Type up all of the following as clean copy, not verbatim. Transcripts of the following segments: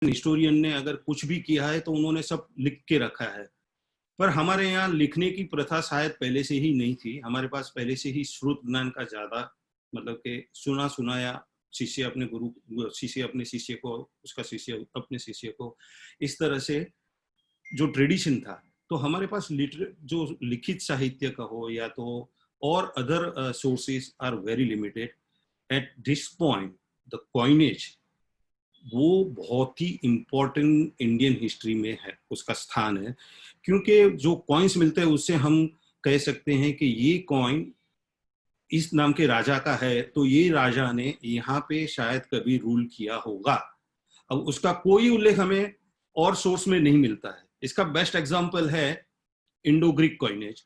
Historian ने अगर कुछ भी किया है तो उन्होंने सब लिख के रखा है, पर हमारे यहाँ लिखने की प्रथा शायद पहले से ही नहीं थी। हमारे पास पहले से ही श्रुत ज्ञान का ज्यादा, मतलब कि सुना सुनाया, शिष्य अपने गुरु, शिष्य अपने शिष्य को, उसका शिष्य अपने शिष्य को, इस तरह से जो ट्रेडिशन था। तो हमारे पास जो लिखित साहित्य का हो या तो और other sources are very limited at this point. The coinage वो बहुत ही इम्पोर्टेंट इंडियन हिस्ट्री में है, उसका स्थान है, क्योंकि जो कॉइन्स मिलते हैं उससे हम कह सकते हैं कि ये कॉइन इस नाम के राजा का है, तो ये राजा ने यहाँ पे शायद कभी रूल किया होगा। अब उसका कोई उल्लेख हमें और सोर्स में नहीं मिलता है। इसका बेस्ट एग्जांपल है इंडो ग्रीक कॉइनेज,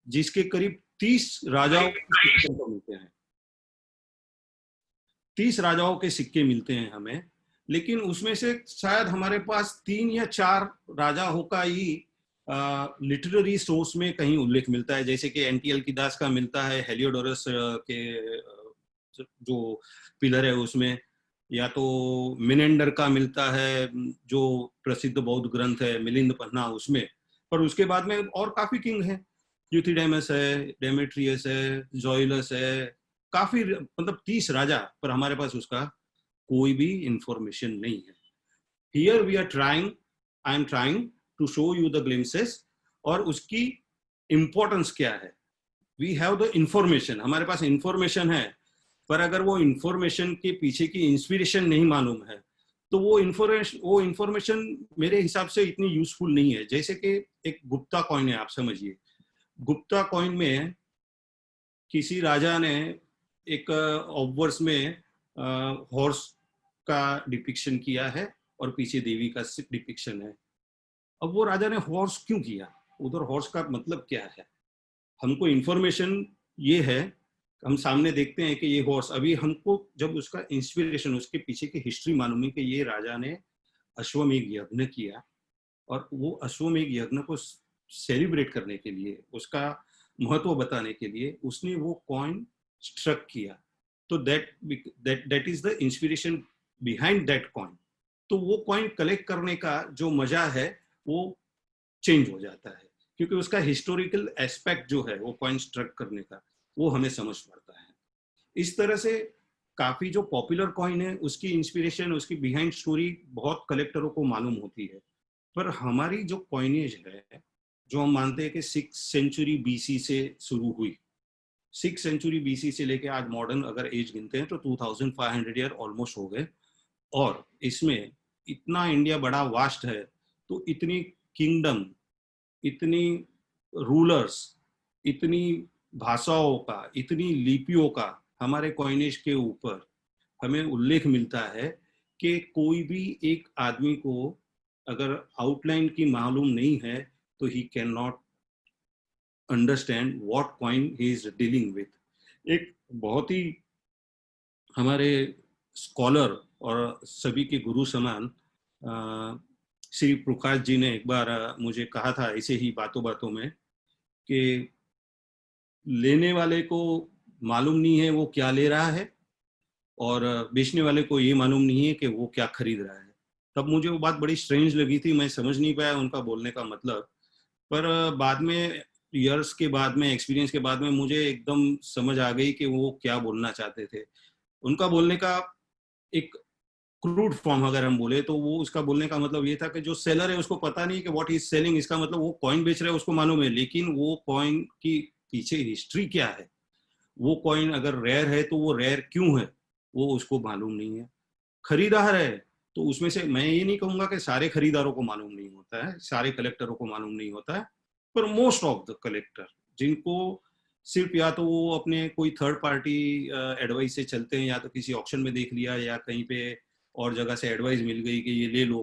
जिसके करीब 30 राजाओं के सिक्के मिलते हैं। 30 राजाओं के सिक्के मिलते हैं हमें, लेकिन उसमें से शायद हमारे पास 3 या 4 राजाओं का ही लिटरेरी सोर्स में कहीं उल्लेख मिलता है, जैसे कि एनटीएल की दास का मिलता है, हेलियोडोरस के जो पिलर है उसमें, या तो मिनेंडर का मिलता है जो प्रसिद्ध बौद्ध ग्रंथ है मिलिंद पन्ना उसमें। पर उसके बाद में और काफी किंग है, यूथिडेमस है, डेमेट्रियस है, जोइलस है, काफी, मतलब 30 राजा, पर हमारे पास उसका कोई भी इंफॉर्मेशन नहीं है। Here we are trying, I am trying to show you the glimpses, और उसकी इंपॉर्टेंस क्या है। वी हैव द इंफॉर्मेशन, हमारे पास इंफॉर्मेशन है, पर अगर वो इंफॉर्मेशन के पीछे की इंस्पिरेशन नहीं मालूम है तो वो इंफॉर्मेशन मेरे हिसाब से इतनी यूजफुल नहीं है। जैसे कि एक गुप्ता कॉइन है, आप समझिए, गुप्ता कॉइन में किसी राजा ने एक ऑब्वर्स में हॉर्स का डिपिक्शन किया है और पीछे देवी का डिपिक्शन है। अब वो राजा ने हॉर्स क्यों किया, उधर हॉर्स का मतलब क्या है? हमको इंफॉर्मेशन ये है, हम सामने देखते हैं कि ये हॉर्स, अभी हमको जब उसका इंस्पिरेशन, उसके पीछे की हिस्ट्री मालूम है कि ये राजा ने अश्वमेध यज्ञ किया, और वो अश्वमेध यज्ञ को सेलिब्रेट करने के लिए, उसका महत्व बताने के लिए उसने वो कॉइन स्ट्रक किया। तो that is the inspiration behind that coin. तो वो कॉइन कलेक्ट करने का जो मजा है वो चेंज हो जाता है, क्योंकि उसका हिस्टोरिकल एस्पेक्ट जो है वो कॉइन स्ट्रक करने का, वो हमें समझ पड़ता है। इस तरह से काफी जो पॉपुलर कॉइन है उसकी इंस्पिरेशन, उसकी बिहाइंड स्टोरी बहुत कलेक्टरों को मालूम होती है। पर हमारी जो कॉइनेज है, जो हम मानते हैं कि 6th सेंचुरी बीसी से शुरू हुई, 6th सेंचुरी बीसी से लेके आज मॉडर्न अगर एज गिनते हैं तो 2500 ईयर ऑलमोस्ट हो गए। और इसमें इतना इंडिया बड़ा वास्ट है, तो इतनी किंगडम, इतनी रूलर्स, इतनी भाषाओं का, इतनी लिपियों का हमारे कॉइनेज के ऊपर हमें उल्लेख मिलता है कि कोई भी एक आदमी को अगर आउटलाइन की मालूम नहीं है तो he can not understand what coin he is dealing with. एक बहुत ही हमारे स्कॉलर और सभी के गुरु समान श्री प्रकाश जी ने एक बार मुझे कहा था ऐसे ही बातों बातों में कि लेने वाले को मालूम नहीं है वो क्या ले रहा है, और बेचने वाले को ये मालूम नहीं है कि वो क्या खरीद रहा है। तब मुझे वो बात बड़ी स्ट्रेंज लगी थी, मैं समझ नहीं पाया उनका बोलने का मतलब। पर बाद में, ईयर्स के बाद में, एक्सपीरियंस के बाद में मुझे एकदम समझ आ गई कि वो क्या बोलना चाहते थे। उनका बोलने का एक क्रूड फॉर्म अगर हम बोले तो वो उसका बोलने का मतलब ये था कि जो सेलर है उसको पता नहीं कि व्हाट इज सेलिंग, इसका मतलब वो कॉइन बेच रहा है उसको मालूम है, लेकिन वो कॉइन की पीछे हिस्ट्री क्या है, वो कॉइन अगर रेयर है तो वो रेयर क्यों है, वो उसको मालूम नहीं है। खरीदार है तो उसमें से मैं ये नहीं कहूंगा कि सारे खरीदारों को मालूम नहीं होता है, सारे कलेक्टरों को मालूम नहीं होता है, पर मोस्ट ऑफ द कलेक्टर जिनको सिर्फ या तो वो अपने कोई थर्ड पार्टी एडवाइस से चलते हैं, या तो किसी ऑक्शन में देख लिया या कहीं पे और जगह से एडवाइस मिल गई कि ये ले लो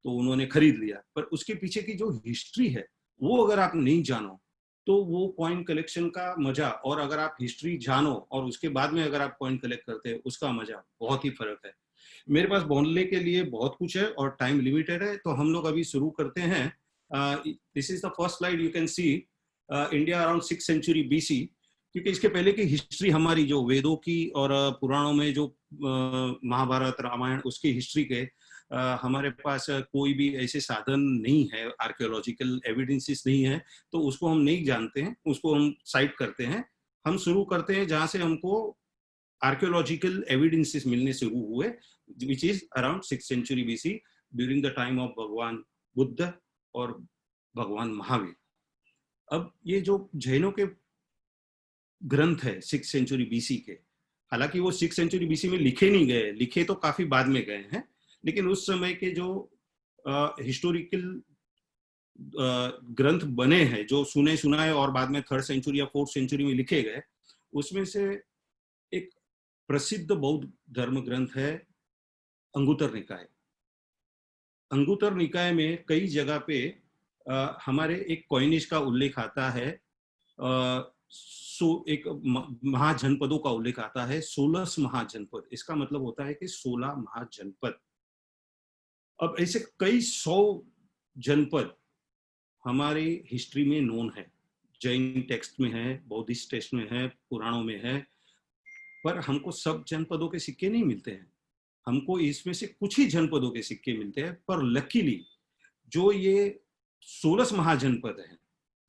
तो उन्होंने खरीद लिया, पर उसके पीछे की जो हिस्ट्री है वो अगर आप नहीं जानो तो वो कॉइन कलेक्शन का मजा, और अगर आप हिस्ट्री जानो और उसके बाद में अगर आप कॉइन कलेक्ट करते हैं उसका मजा बहुत ही फर्क है। मेरे पास बोलने के लिए बहुत कुछ है और टाइम लिमिटेड है, तो हम लोग अभी शुरू करते हैं। This is the first slide, you can see India around 6th century BC, क्योंकि इसके पहले की हिस्ट्री हमारी जो वेदों की और पुराणों में जो महाभारत रामायण उसकी हिस्ट्री के हमारे पास कोई भी ऐसे साधन नहीं है, आर्कियोलॉजिकल एविडेंसेस नहीं है, तो उसको हम नहीं जानते हैं, उसको हम साइट करते हैं। हम शुरू करते हैं जहां से हमको आर्कियोलॉजिकल एविडेंसेस मिलने शुरू हुए, which is around 6th century BC, during the time of भगवान बुद्ध और भगवान महावीर। अब ये जो जैनों के ग्रंथ है 6th सेंचुरी बीसी के, हालांकि वो 6th सेंचुरी बीसी में लिखे नहीं गए, लिखे तो काफी बाद में गए हैं, लेकिन उस समय के जो हिस्टोरिकल ग्रंथ बने हैं, जो सुने सुनाए और बाद में 3rd सेंचुरी या 4th सेंचुरी में लिखे गए, उसमें से एक प्रसिद्ध बौद्ध धर्म ग्रंथ है अंगुत्तर निकाय। अंगुत्तर निकाय में कई जगह पे हमारे एक कॉइनेज का उल्लेख आता है, एक महाजनपदों का उल्लेख आता है, 16 महाजनपद। इसका मतलब होता है कि 16 महाजनपद। अब ऐसे कई 100 जनपद हमारे हिस्ट्री में नोन है, जैन टेक्स्ट में है, बौद्धिस्ट टेक्स्ट में है, पुराणों में है, पर हमको सब जनपदों के सिक्के नहीं मिलते हैं। हमको इसमें से कुछ ही जनपदों के सिक्के मिलते हैं, पर लकीली जो ये 16 महाजनपद हैं,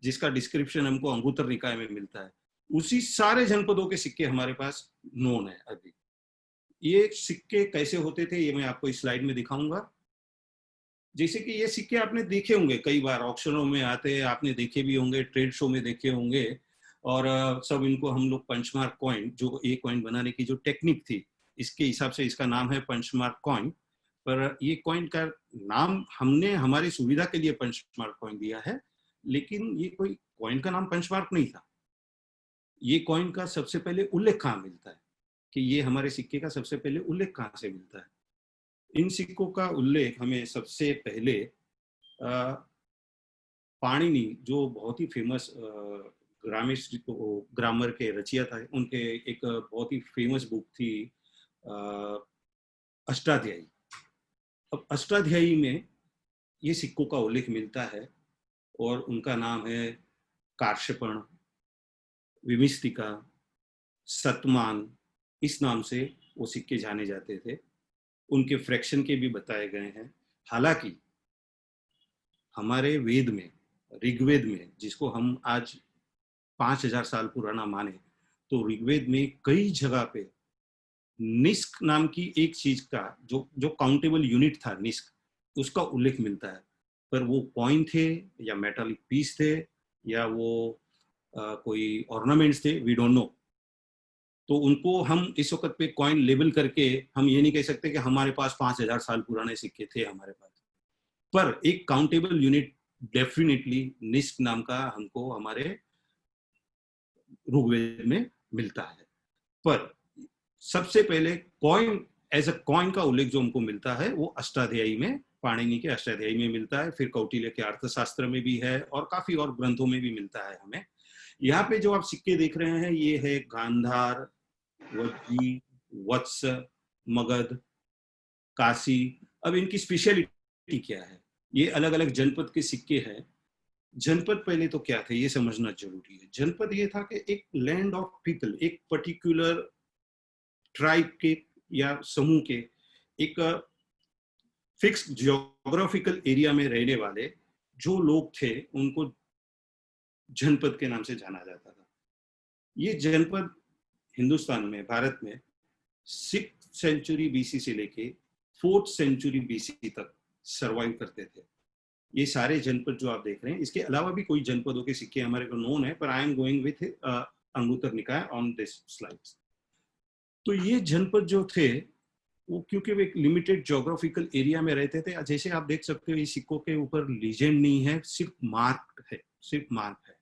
जिसका डिस्क्रिप्शन हमको अंगुत्तर निकाय में मिलता है, उसी सारे जनपदों के सिक्के हमारे पास नोन है अभी। ये सिक्के कैसे होते थे ये मैं आपको इस स्लाइड में दिखाऊंगा। जैसे कि ये सिक्के आपने देखे होंगे, कई बार ऑक्शनों में आते हैं, आपने देखे भी होंगे, ट्रेड शो में देखे होंगे, और सब इनको हम लोग पंचमार्क कॉइन, जो ये कॉइन बनाने की जो टेक्निक थी, इसके हिसाब से इसका नाम है पंचमार्क कॉइन। पर ये कॉइन का नाम हमने हमारी सुविधा के लिए पंचमार्क कॉइन दिया है, लेकिन ये कोई कॉइन का नाम पंचमार्क नहीं था। ये कॉइन का सबसे पहले उल्लेख कहाँ मिलता है, कि ये हमारे सिक्के का सबसे पहले उल्लेख कहाँ से मिलता है? इन सिक्कों का उल्लेख हमें सबसे पहले पाणिनि, जो बहुत ही फेमस ग्रामर के रचयिता है, उनके एक बहुत ही फेमस बुक थी अष्टाध्यायी। अब अष्टाध्यायी में ये सिक्कों का उल्लेख मिलता है, और उनका नाम है कार्ष्यपण, विमिष्टिका, सतमान, इस नाम से वो सिक्के जाने जाते थे। उनके फ्रैक्शन के भी बताए गए हैं। हालांकि हमारे वेद में, ऋग्वेद में, जिसको हम आज 5000 साल पुराना माने, तो ऋग्वेद में कई जगह पे निस्क नाम की एक चीज का, जो काउंटेबल यूनिट था निस्क, उसका उल्लेख मिलता है। पर वो कॉइन थे या मेटालिक पीस थे या वो कोई ऑर्नामेंट्स थे, वी डोंट नो। तो उनको हम इस वक्त पे कॉइन लेबल करके हम ये नहीं कह सकते कि हमारे पास 5000 साल पुराने सिक्के थे हमारे पास। पर एक काउंटेबल यूनिट डेफिनेटली निस्क नाम का हमको हमारे ऋग्वेद में मिलता है। पर सबसे पहले कॉइन, एज अ कॉइन का उल्लेख जो हमको मिलता है वो अष्टाध्यायी में, पाणिनि के अष्टाध्यायी में मिलता है। फिर कौटिल्य के अर्थशास्त्र में भी है, और काफी और ग्रंथों में भी मिलता है हमें। यहाँ पे जो आप सिक्के देख रहे हैं, ये है गांधार, वज्जी, वत्स, मगध, काशी। अब इनकी स्पेशलिटी क्या है? ये अलग अलग जनपद के सिक्के हैं। जनपद पहले तो क्या थे ये समझना जरूरी है। जनपद ये था कि एक लैंड ऑफ पीपल, एक पर्टिकुलर ट्राइब के या समूह के एक फिक्स जियोग्राफिकल एरिया में रहने वाले जो लोग थे, उनको जनपद के नाम से जाना जाता था। ये जनपद हिंदुस्तान में, भारत में 6th सेंचुरी बीसी से लेके 4th सेंचुरी बीसी तक सरवाइव करते थे। ये सारे जनपद जो आप देख रहे हैं, इसके अलावा भी कोई जनपदों के सिक्के हमारे को नोन है, पर I am going with Anguttara निकाय ऑन दिस स्लाइड्स। तो ये जनपद जो थे वो, क्योंकि वो एक लिमिटेड ज्योग्राफिकल एरिया में रहते थे, जैसे आप देख सकते हो इस सिक्कों के ऊपर लीजेंड नहीं है, सिर्फ मार्क है, सिर्फ मार्क है।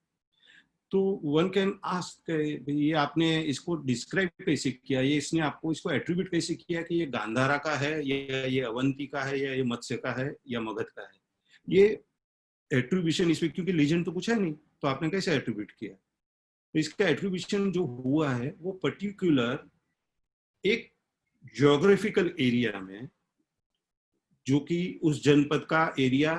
तो वन कैन आस्क, ये आपने इसको डिस्क्राइब कैसे किया, ये इसने आपको इसको एट्रीब्यूट कैसे किया कि ये गांधारा का है या ये अवंती का है या ये मत्स्य का है या मगध का है? ये एट्रीब्यूशन इसमें, क्योंकि लीजेंड तो कुछ है नहीं, तो आपने कैसे एट्रीब्यूट किया? तो इसका एट्रीब्यूशन जो हुआ है वो पर्टिकुलर एक ज्योग्राफिकल एरिया में, जो कि उस जनपद का एरिया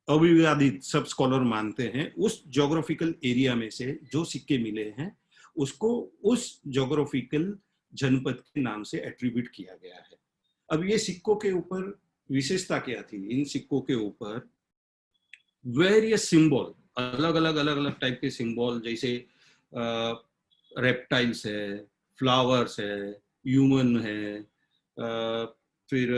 अविवादित सब स्कॉलर मानते हैं, उस ज्योग्राफिकल एरिया में से जो सिक्के मिले हैं उसको उस ज्योग्राफिकल जनपद के नाम से एट्रीब्यूट किया गया है। अब ये सिक्कों के ऊपर विशेषता क्या थी इन सिक्कों के ऊपर, वेरियस सिंबल, अलग अलग टाइप के सिंबल, जैसे रेप्टाइल्स है, फ्लावर्स है, ह्यूमन है, फिर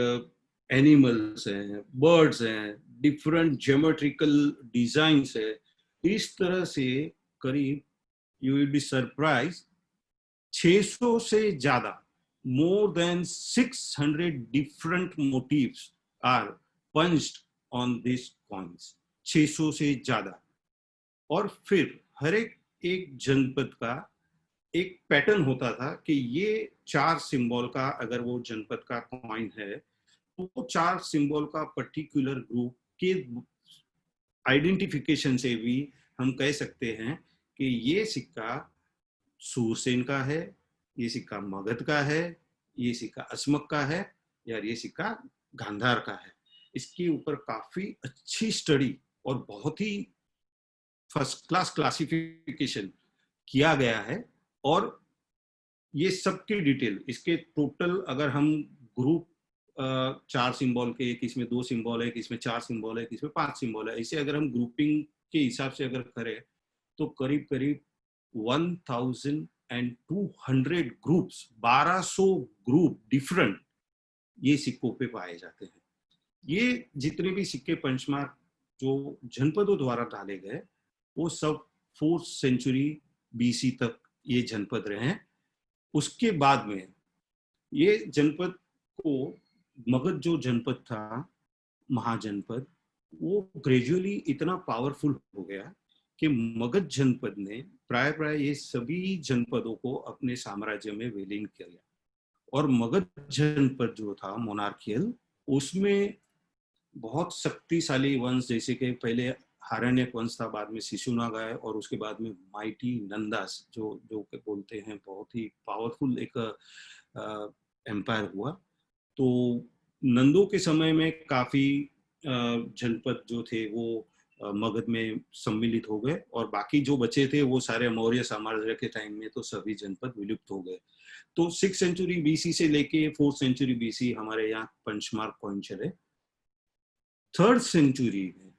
एनिमल्स हैं, बर्ड्स हैं, डिफरेंट ज्योमेट्रिकल डिजाइन्स है। इस तरह से करीब, यू विल बी सरप्राइज, 600 से ज्यादा, more than 600 different motifs are punched on these coins, 600 से ज्यादा। और फिर हर एक जनपद का एक पैटर्न होता था कि ये 4 सिंबल का अगर वो जनपद का कॉइन है तो वो 4 सिंबल का पर्टिकुलर ग्रुप के आइडेंटिफिकेशन से भी हम कह सकते हैं कि ये सिक्का सूरसेन का है, ये सिक्का मगध का है, ये सिक्का असमक का है, या ये सिक्का गांधार का है। इसके ऊपर काफी अच्छी स्टडी और बहुत ही फर्स्ट क्लास क्लासिफिकेशन किया गया है। और ये सबकी डिटेल, इसके टोटल अगर हम ग्रुप 4 सिंबल के, किसमें 2 सिंबल है, किसमें 4 सिंबल है, किसमें 5 सिंबल है, ऐसे अगर हम ग्रुपिंग के हिसाब से अगर करें तो करीब करीब 1200 ग्रुप्स, 1200 ग्रुप डिफरेंट ये सिक्कों पे पाए जाते हैं। ये जितने भी सिक्के पंचमार्क जो जनपदों द्वारा डाले गए वो सब 4th सेंचुरी BC तक ये जनपद रहे हैं। उसके बाद में ये जनपद को, मगध जो जनपद था, महाजनपद, वो ग्रेजुअली इतना पावरफुल हो गया कि मगध जनपद ने प्राय ये सभी जनपदों को अपने साम्राज्य में विलीन किया। और मगध जनपद जो था मोनार्कियल, उसमें बहुत शक्तिशाली वंश, जैसे कि पहले हारण्यक वंश था, बाद में शिशुनाग आए, और उसके बाद में माइटी नंदास जो बोलते हैं, बहुत ही पावरफुल एक एम्पायर हुआ। तो नंदों के समय में काफी जनपद जो थे वो मगध में सम्मिलित हो गए, और बाकी जो बचे थे वो सारे मौर्य साम्राज्य के टाइम में तो सभी जनपद विलुप्त हो गए। तो 6th सेंचुरी BC से लेके 4th सेंचुरी BC हमारे यहाँ पंचमार्क कॉइन चले। 3rd सेंचुरी में,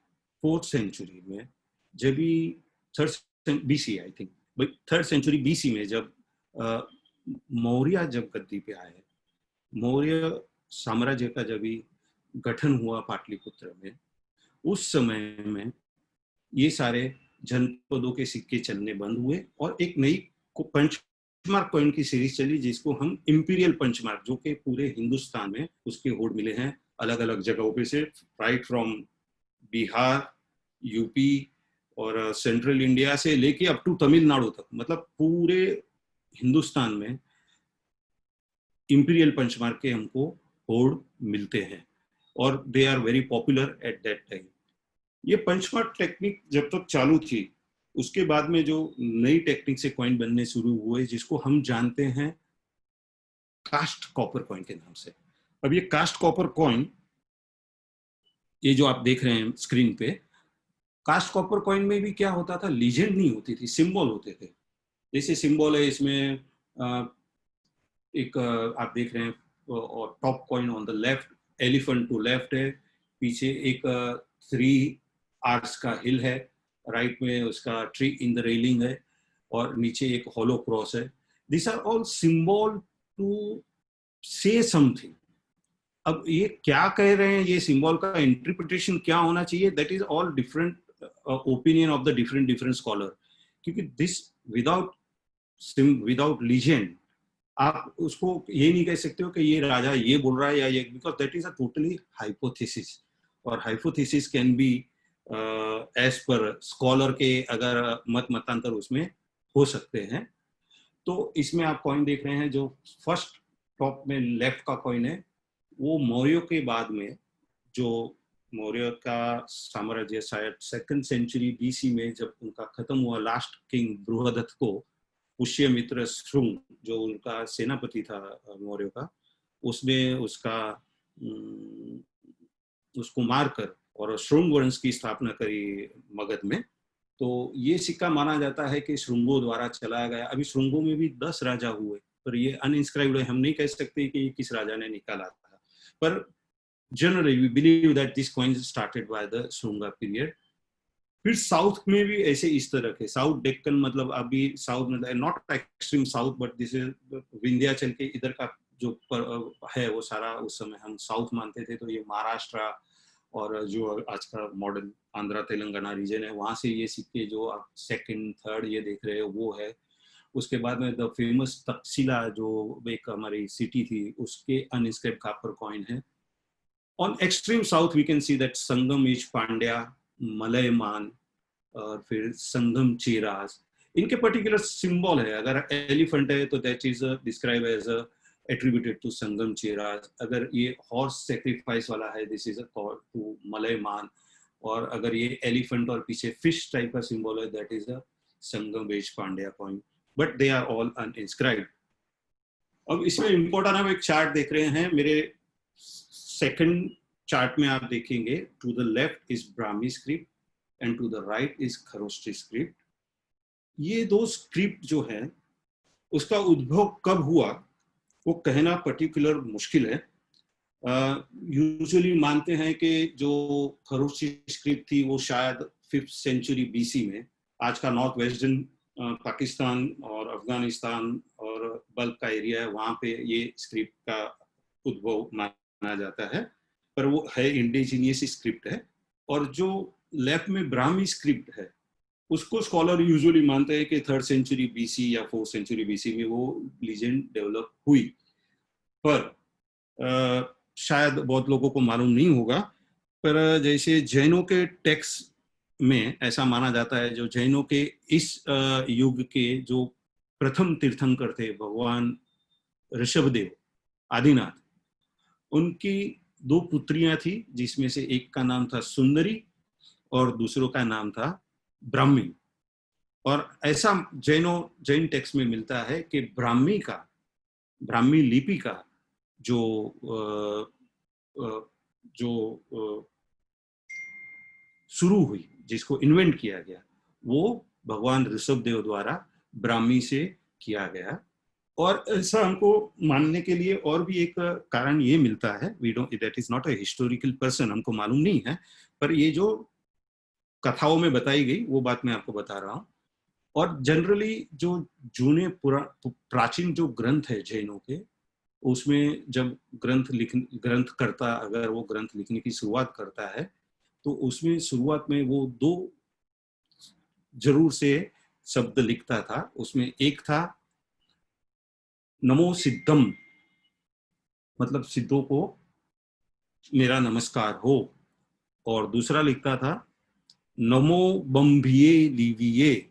4th सेंचुरी में, जब भी 3rd BC I think, 3rd century BC में जब मौर्य जब गद्दी पे आए, मौर्य साम्राज्य का जब भी गठन हुआ पाटलिपुत्र में, उस समय में ये सारे जनपदों के सिक्के चलने बंद हुए और एक नई पंचमार्क कॉइन की सीरीज चली, जिसको हम इंपीरियल पंचमार्क, जो कि पूरे हिंदुस्तान में उसके होड़ मिले हैं अलग अलग जगहों पे से, राइट फ्रॉम बिहार, यूपी और सेंट्रल इंडिया से लेके अप टू तमिलनाडु तक, मतलब पूरे हिंदुस्तान में इंपीरियल पंचमार्क के हमको होड़ मिलते हैं, और they are very popular at that time. ये पंचमार्क टेक्निक जब तक चालू थी, उसके बाद में जो नई टेक्निक से कॉइन बनने शुरू हुए, जिसको हम जानते हैं कास्ट कॉपर कॉइन के नाम से। अब ये कास्ट कॉपर कॉइन, ये जो आप देख रहे हैं स्क्रीन पे, कास्ट कॉपर कॉइन में भी क्या होता था, लीजेंड नहीं होती थी, सिंबल होते थे। जैसे सिंबल है इसमें, एक आप देख रहे हैं, और top coin on the left, elephant to left है, पीछे एक 3 आर्ट्स का हिल है, राइट में उसका ट्री इन द रेलिंग है, और नीचे एक हॉलो क्रॉस है। This are all symbol to say something. अब ये क्या कह रहे हैं, ये सिंबल का इंटरप्रिटेशन क्या होना चाहिए, that is all different opinion of the different scholar, क्योंकि दिस विदाउट लीजेंड आप उसको ये नहीं कह सकते हो कि ये राजा ये बोल रहा है या ये, because that is a totally hypothesis, और hypothesis can be as per scholar के अगर मतांतर उसमें हो सकते हैं। तो इसमें आप कॉइन देख रहे हैं, जो फर्स्ट टॉप में लेफ्ट का कॉइन है, वो मौर्यों के बाद में, जो मौर्य का साम्राज्य शायद 2nd सेंचुरी BC में जब उनका खत्म हुआ, लास्ट किंग बृहदत्त को पुष्यमित्र श्रुंग, जो उनका सेनापति था मौर्य का, उसने उसको मारकर और श्रुंग वंश की स्थापना करी मगध में। तो ये सिक्का माना जाता है कि श्रुंगों द्वारा चलाया गया। अभी श्रुंगों में भी 10 राजा हुए, पर ये अनइंस्क्राइब्ड है, हम नहीं कह सकते कि ये किस राजा ने निकाला था। पर generally we believe that this coin started by the Shunga period. फिर साउथ में भी ऐसे इस तरह के, साउथ डेक्कन मतलब अभी साउथ में not extreme south but this is Vindhyachal के इधर का जो है वो सारा उस समय हम साउथ मानते थे। तो ये महाराष्ट्र और जो आज का मॉडर्न आंध्रा तेलंगाना रीजन है वहां से ये सिक्के जो आप सेकंड थर्ड ये देख रहे हो वो है। उसके बाद में द फेमस तक्षशिला जो एक हमारी सिटी थी उसके अनइंस्क्राइब्ड कॉपर कॉइन है। On extreme south we can see that Sangam is Pandya, Malayaman और फिर संगम चेरास, इनके पर्टिकुलर सिंबल है। अगर एलिफेंट है तो that is describe as attributed to Sangam Cheras. अगर ये हॉर्स सेक्रीफाइस वाला है this is called to Malayaman. और अगर ये एलिफेंट और पीछे फिश टाइप का सिंबल है that is a Sangam age Pandya coin, but they are all uninscribed. अब इसमें इम्पोर्टेंट हम एक चार्ट देख रहे हैं, मेरे सेकंड चार्ट में आप देखेंगे to the left is Brahmi script and to the right is Kharosthi script. ये दो स्क्रिप्ट जो है उसका उद्भव कब हुआ वो कहना पर्टिकुलर मुश्किल है। यूजुअली मानते हैं कि जो खरोष्टी स्क्रिप्ट थी वो शायद 5th सेंचुरी बीसी में, आज का नॉर्थ वेस्टर्न पाकिस्तान और अफगानिस्तान और बल्क का एरिया है वहां पे ये स्क्रिप्ट का उद्भव माना जाता है, पर वो है इंडिजीनियस स्क्रिप्ट है। और जो लेफ्ट में ब्राह्मी स्क्रिप्ट है उसको स्कॉलर यूजुअली मानते हैं कि 3rd सेंचुरी बीसी या 4th सेंचुरी बीसी में वो लीजेंड डेवलप हुई। पर शायद बहुत लोगों को मालूम नहीं होगा, पर जैसे जैनों के टेक्स्ट में ऐसा माना जाता है, जो जैनों के इस युग के जो प्रथम तीर्थंकर थे भगवान ऋषभदेव आदिनाथ, उनकी 2 पुत्रियां थी जिसमें से एक का नाम था सुंदरी और दूसरों का नाम था ब्राह्मी। और ऐसा जैन टेक्स्ट में मिलता है कि ब्राह्मी लिपि का जो शुरू हुई, जिसको इन्वेंट किया गया, वो भगवान ऋषभदेव द्वारा ब्राह्मी से किया गया। और ऐसा हमको मानने के लिए और भी एक कारण ये मिलता है, we don't, that is not a historical person, हमको मालूम नहीं है, पर ये जो कथाओं में बताई गई वो बात मैं आपको बता रहा हूँ। और जनरली जो प्राचीन जो ग्रंथ है जैनों के, उसमें जब ग्रंथकर्ता अगर वो ग्रंथ लिखने की शुरुआत करता है तो उसमें शुरुआत में वो 2 जरूर से शब्द लिखता था। उसमें एक था नमो सिद्धम, मतलब सिद्धों को मेरा नमस्कार हो, और दूसरा लिखता था नमो बम्भिये लिविये,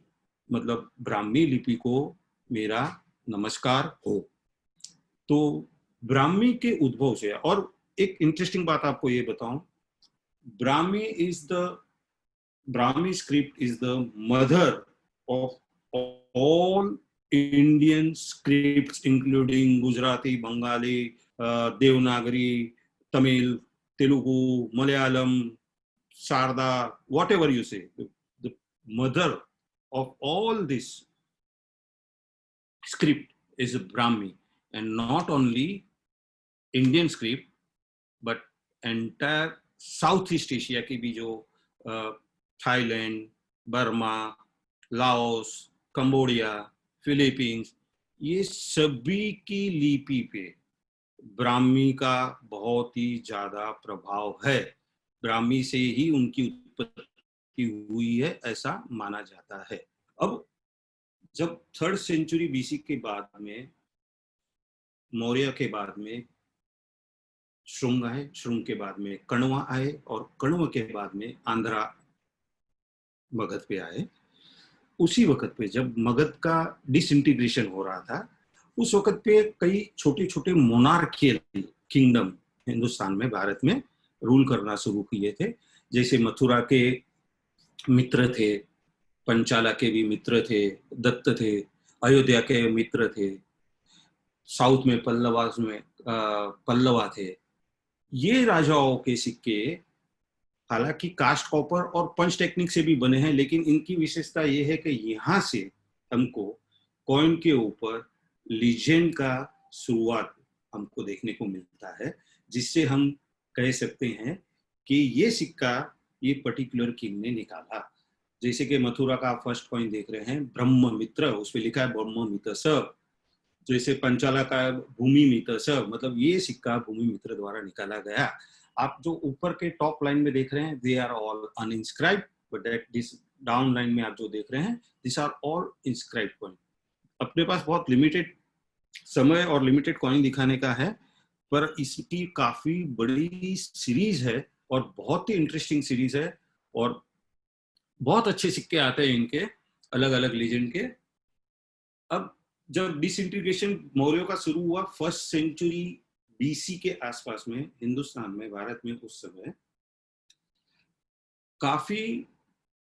मतलब ब्राह्मी लिपि को मेरा नमस्कार हो। तो ब्राह्मी के उद्भव से, और एक इंटरेस्टिंग बात आपको ये बताऊं, Brahmi script is the mother of all Indian scripts including Gujarati, Bengali, Devanagari, Tamil, Telugu, Malayalam, Sharada, whatever you say, the mother of all this script is a Brahmi, and not only Indian script but entire Southeast Asia की भी जो Thailand, Burma, Laos, Cambodia, Philippines, ये सभी की लिपि पे ब्राह्मी का बहुत ही ज्यादा प्रभाव है। ब्राह्मी से ही उनकी उत्पत्ति हुई है ऐसा माना जाता है। अब जब 3rd सेंचुरी बीसी के बाद में, मौर्य के बाद में शुंग आए, शुंग के बाद में कण्वा आए, और कण्व के बाद में आंध्रा मगध पे आए। उसी वक्त पे जब मगध का डिसइंटीग्रेशन हो रहा था, उस वक्त पे कई छोटे छोटे मोनार्कियल किंगडम हिंदुस्तान में, भारत में रूल करना शुरू किए थे। जैसे मथुरा के मित्र थे, पंचाला के भी मित्र थे, दत्त थे, अयोध्या के मित्र थे, साउथ में पल्लवा थे। ये राजाओं के सिक्के हालांकि कास्ट कॉपर और पंच टेक्निक से भी बने हैं, लेकिन इनकी विशेषता ये है कि यहाँ से हमको कॉइन के ऊपर लीजेंड का शुरुआत हमको देखने को मिलता है, जिससे हम कह सकते हैं कि ये सिक्का ये पर्टिकुलर किंग ने निकाला। जैसे कि मथुरा का फर्स्ट कॉइन देख रहे हैं, ब्रह्म मित्र, उस पर लिखा है ब्रह्म मित्र सब। जैसे पंचाला का भूमि मित्र सब, मतलब ये सिक्का भूमि मित्र द्वारा निकाला गया। आप जो ऊपर के टॉप लाइन में देख रहे हैं, they are all uninscribed, but that this down line में आप जो देख रहे हैं, this are all inscribed coin. अपने पास बहुत लिमिटेड समय और लिमिटेड कॉइन दिखाने का है, पर इसकी काफी बड़ी सीरीज है और बहुत ही इंटरेस्टिंग सीरीज है, और बहुत अच्छे सिक्के आते हैं इनके, अलग अलग लीजेंड के। अब जब डिसइंटीग्रेशन मौर्यों का शुरू हुआ फर्स्ट सेंचुरी बीसी के आसपास में, हिंदुस्तान में, भारत में उस समय काफी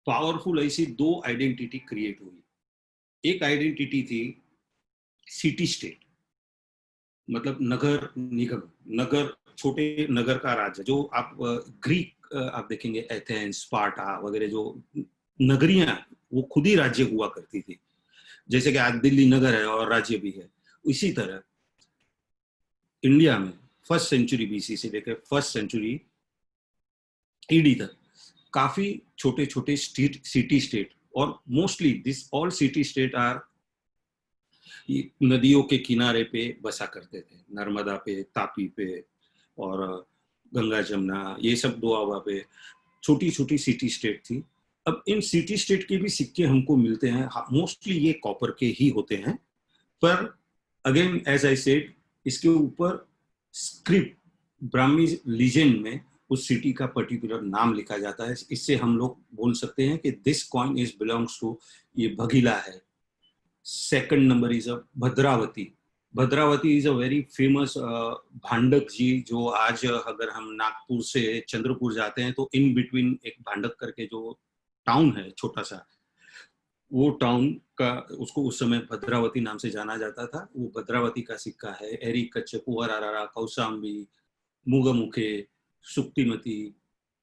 पावरफुल ऐसी दो आइडेंटिटी क्रिएट हुई। एक आइडेंटिटी थी सिटी स्टेट, मतलब नगर निगम, नगर, छोटे नगर का राज्य, जो आप ग्रीक आप देखेंगे एथेंस, स्पार्टा वगैरह, जो नगरियां वो खुद ही राज्य हुआ करती थी, जैसे कि आज दिल्ली नगर है और राज्य भी है। इसी तरह इंडिया में फर्स्ट सेंचुरी बीसी से लेकर फर्स्ट सेंचुरी ईडी तक काफी छोटे छोटे सिटी स्टेट, और mostly this all city state are नदियों के किनारे पे बसा करते थे, नर्मदा पे, तापी पे और गंगा जमुना, ये सब दोआबा पे छोटी छोटी सिटी स्टेट थी। अब इन सिटी स्टेट के भी सिक्के हमको मिलते हैं, मोस्टली ये कॉपर के ही होते हैं, पर अगेन एज आई सेड, इसके ऊपर स्क्रिप्ट ब्राह्मी लीजेंड में उस सिटी का पर्टिकुलर नाम लिखा जाता है। इससे हम लोग बोल सकते हैं कि this coin is belongs to, ये भगीला है। Second number is a Bhadravati. Bhadravati is a very famous Bhandak ji, जो आज अगर हम नागपुर से चंद्रपुर जाते हैं तो इन बिटवीन एक भांडक करके जो टाउन है छोटा सा, वो टाउन का, उसको उस समय भद्रावती नाम से जाना जाता था। वो भद्रावती का सिक्का है। एरी कच्चे पुअरारा, कौसाम्बी, मुगमुखे, Suktimati,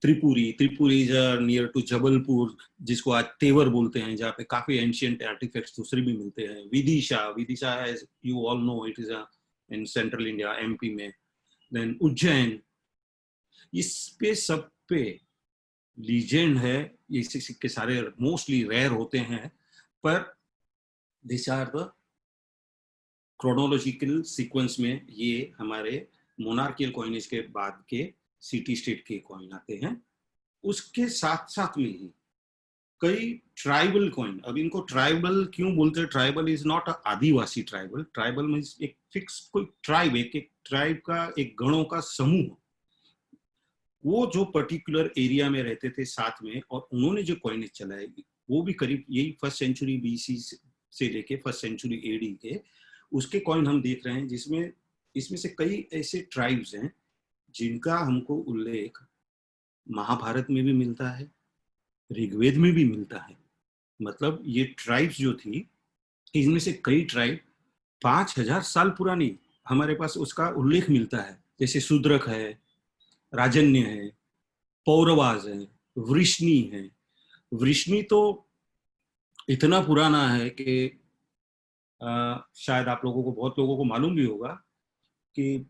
Tripuri, Tripuri is near to Jabalpur, जिसको आज तेवर बोलते हैं, जहाँ पे काफी एंशियंट आर्टिफैक्ट्स दूसरे भी मिलते हैं। Vidisha, Vidisha as you all know it is in central India, MP में। देन उज्जैन, इस पे सब पे लीजेंड है। ये सिक्के सारे मोस्टली रेयर होते हैं, पर this are the chronological sequence में ये हमारे मोनार्कियल कॉइनेज के बाद के सिटी स्टेट के कॉइन आते हैं। उसके साथ साथ में ही कई ट्राइबल कॉइन। अब इनको ट्राइबल क्यों बोलते हैं? Tribal is not Adivasi tribal, tribal means एक फिक्स कोई ट्राइब, एक ट्राइब का एक गणों का समूह, वो जो पर्टिकुलर एरिया में रहते थे साथ में, और उन्होंने जो कॉइनेज चलाए वो भी करीब यही फर्स्ट सेंचुरी बीसी से लेके फर्स्ट सेंचुरी एडी के उसके कॉइन हम देख रहे हैं, जिसमें इसमें से कई ऐसे ट्राइब्स हैं जिनका हमको उल्लेख महाभारत में भी मिलता है, ऋग्वेद में भी मिलता है। मतलब ये ट्राइब्स जो थी, इनमें से कई ट्राइब 5000 साल पुरानी हमारे पास उसका उल्लेख मिलता है। जैसे शूद्रक है, राजन्य है, पौरवाज है, वृष्णि है। वृष्णि तो इतना पुराना है कि शायद आप लोगों को, बहुत लोगों को मालूम भी होगा कि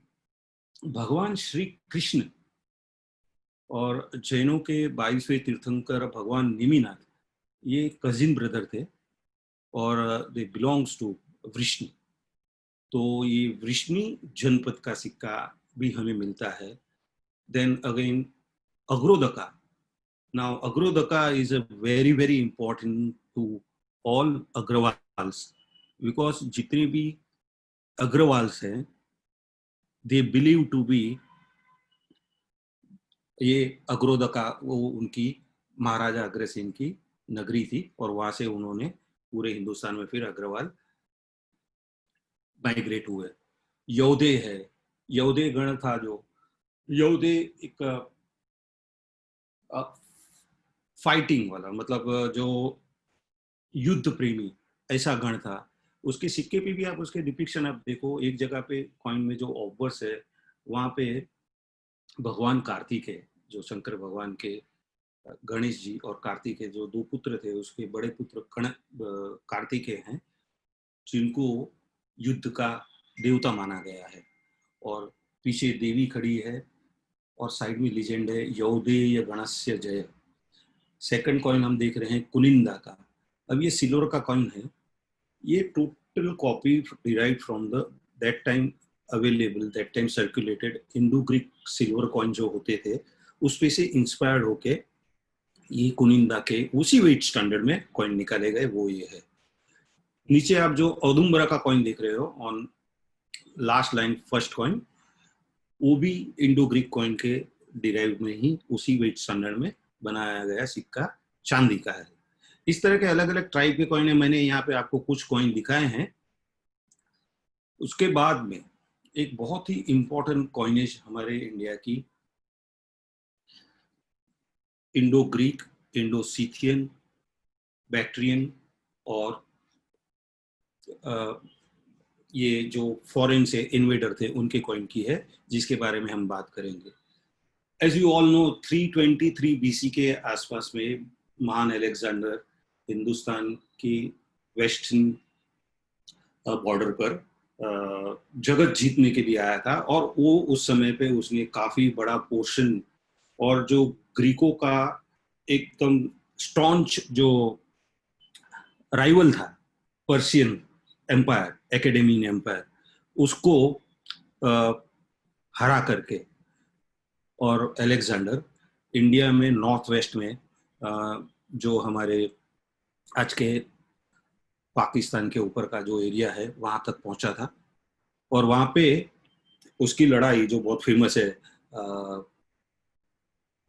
भगवान श्री कृष्ण और जैनों के 22वें तीर्थंकर भगवान निमिनाथ, ये कजिन ब्रदर थे, और दे बिलोंग्स टू वृष्णि। तो ये वृष्णि जनपद का सिक्का भी हमें मिलता है। Then again Agrodaka. Now Agrodaka is a very very important to all Agrawals, because जितने भी अग्रवाल्स हैं, दे बिलीव टू बी, ये अग्रोदका वो उनकी महाराजा अग्रसेन की नगरी थी, और वहां से उन्होंने पूरे हिंदुस्तान में फिर अग्रवाल माइग्रेट हुए। यौदे है, यौदे गण था, जो यौदे एक फाइटिंग वाला, मतलब जो युद्ध प्रेमी ऐसा गण था। उसके सिक्के पे भी आप उसके डिपिक्शन आप देखो, एक जगह पे कॉइन में जो ऑबर्स है, वहां पे भगवान कार्तिक है, जो शंकर भगवान के गणेश जी और कार्तिकेय जो दो पुत्र थे, उसके बड़े पुत्र कार्तिकेय हैं, जिनको युद्ध का देवता माना गया है। और पीछे देवी खड़ी है, और साइड में लीजेंड है यौधेय गणस्य जय। सेकंड कॉइन हम देख रहे हैं कुनिंदा का। अब ये सिल्वर का कॉइन है, ये total copy derived from the that time available, that time circulated Indo Greek silver coin जो होते थे उस पे से इंस्पायर्ड होके ये कुनिंदा के उसी वेट स्टैंडर्ड में कॉइन निकाले गए, वो ये है। नीचे आप जो औदुंबरा का कॉइन देख रहे हो on last line first coin, वो भी इंडो ग्रीक कॉइन के डिराइव में ही उसी वेट स्टैंडर्ड में बनाया गया सिक्का चांदी का है। इस तरह के अलग अलग टाइप के कॉइन है, मैंने यहाँ पे आपको कुछ कॉइन दिखाए हैं। उसके बाद में एक बहुत ही इंपॉर्टेंट कॉइनेज हमारे इंडिया की Indo Greek, Indo Scythian, Bactrian और ये जो फॉरेन से इन्वेडर थे उनके कॉइन की है, जिसके बारे में हम बात करेंगे। As you all know 323 BC के आसपास में महान अलेक्जेंडर हिंदुस्तान की वेस्टर्न बॉर्डर पर जगत जीतने के लिए आया था, और वो उस समय पे उसने काफी बड़ा पोर्शन, और जो ग्रीकों का एकदम स्टॉन्च जो राइवल था पर्शियन एम्पायर, एकेडमियन एम्पायर, उसको हरा करके, और अलेक्जेंडर इंडिया में नॉर्थ वेस्ट में जो हमारे आज के पाकिस्तान के ऊपर का जो एरिया है वहां तक पहुंचा था। और वहां पे उसकी लड़ाई जो बहुत फेमस है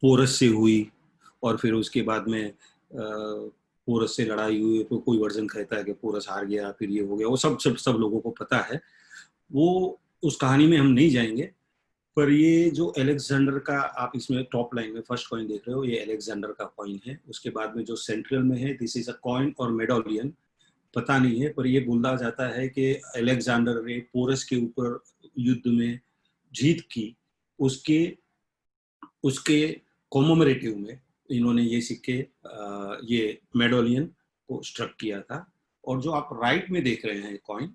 पोरस से हुई, और फिर उसके बाद में पोरस से लड़ाई हुई, तो कोई वर्जन कहता है कि पोरस हार गया, फिर ये हो गया, वो सब लोगों को पता है, वो उस कहानी में हम नहीं जाएंगे। पर ये जो अलेक्जेंडर का आप इसमें टॉप लाइन में फर्स्ट कॉइन देख रहे हो, ये अलेक्जेंडर का कॉइन है। उसके बाद में जो सेंट्रल में है, दिस इज अ कॉइन और मेडोलियन, पता नहीं है, पर ये बोला जाता है कि अलेक्जेंडर ने पोरस के ऊपर युद्ध में जीत की, उसके उसके कॉमेमोरेटिव में इन्होंने ये सिक्के, ये मेडोलियन को स्ट्रक किया था। और जो आप राइट में देख रहे हैं coin,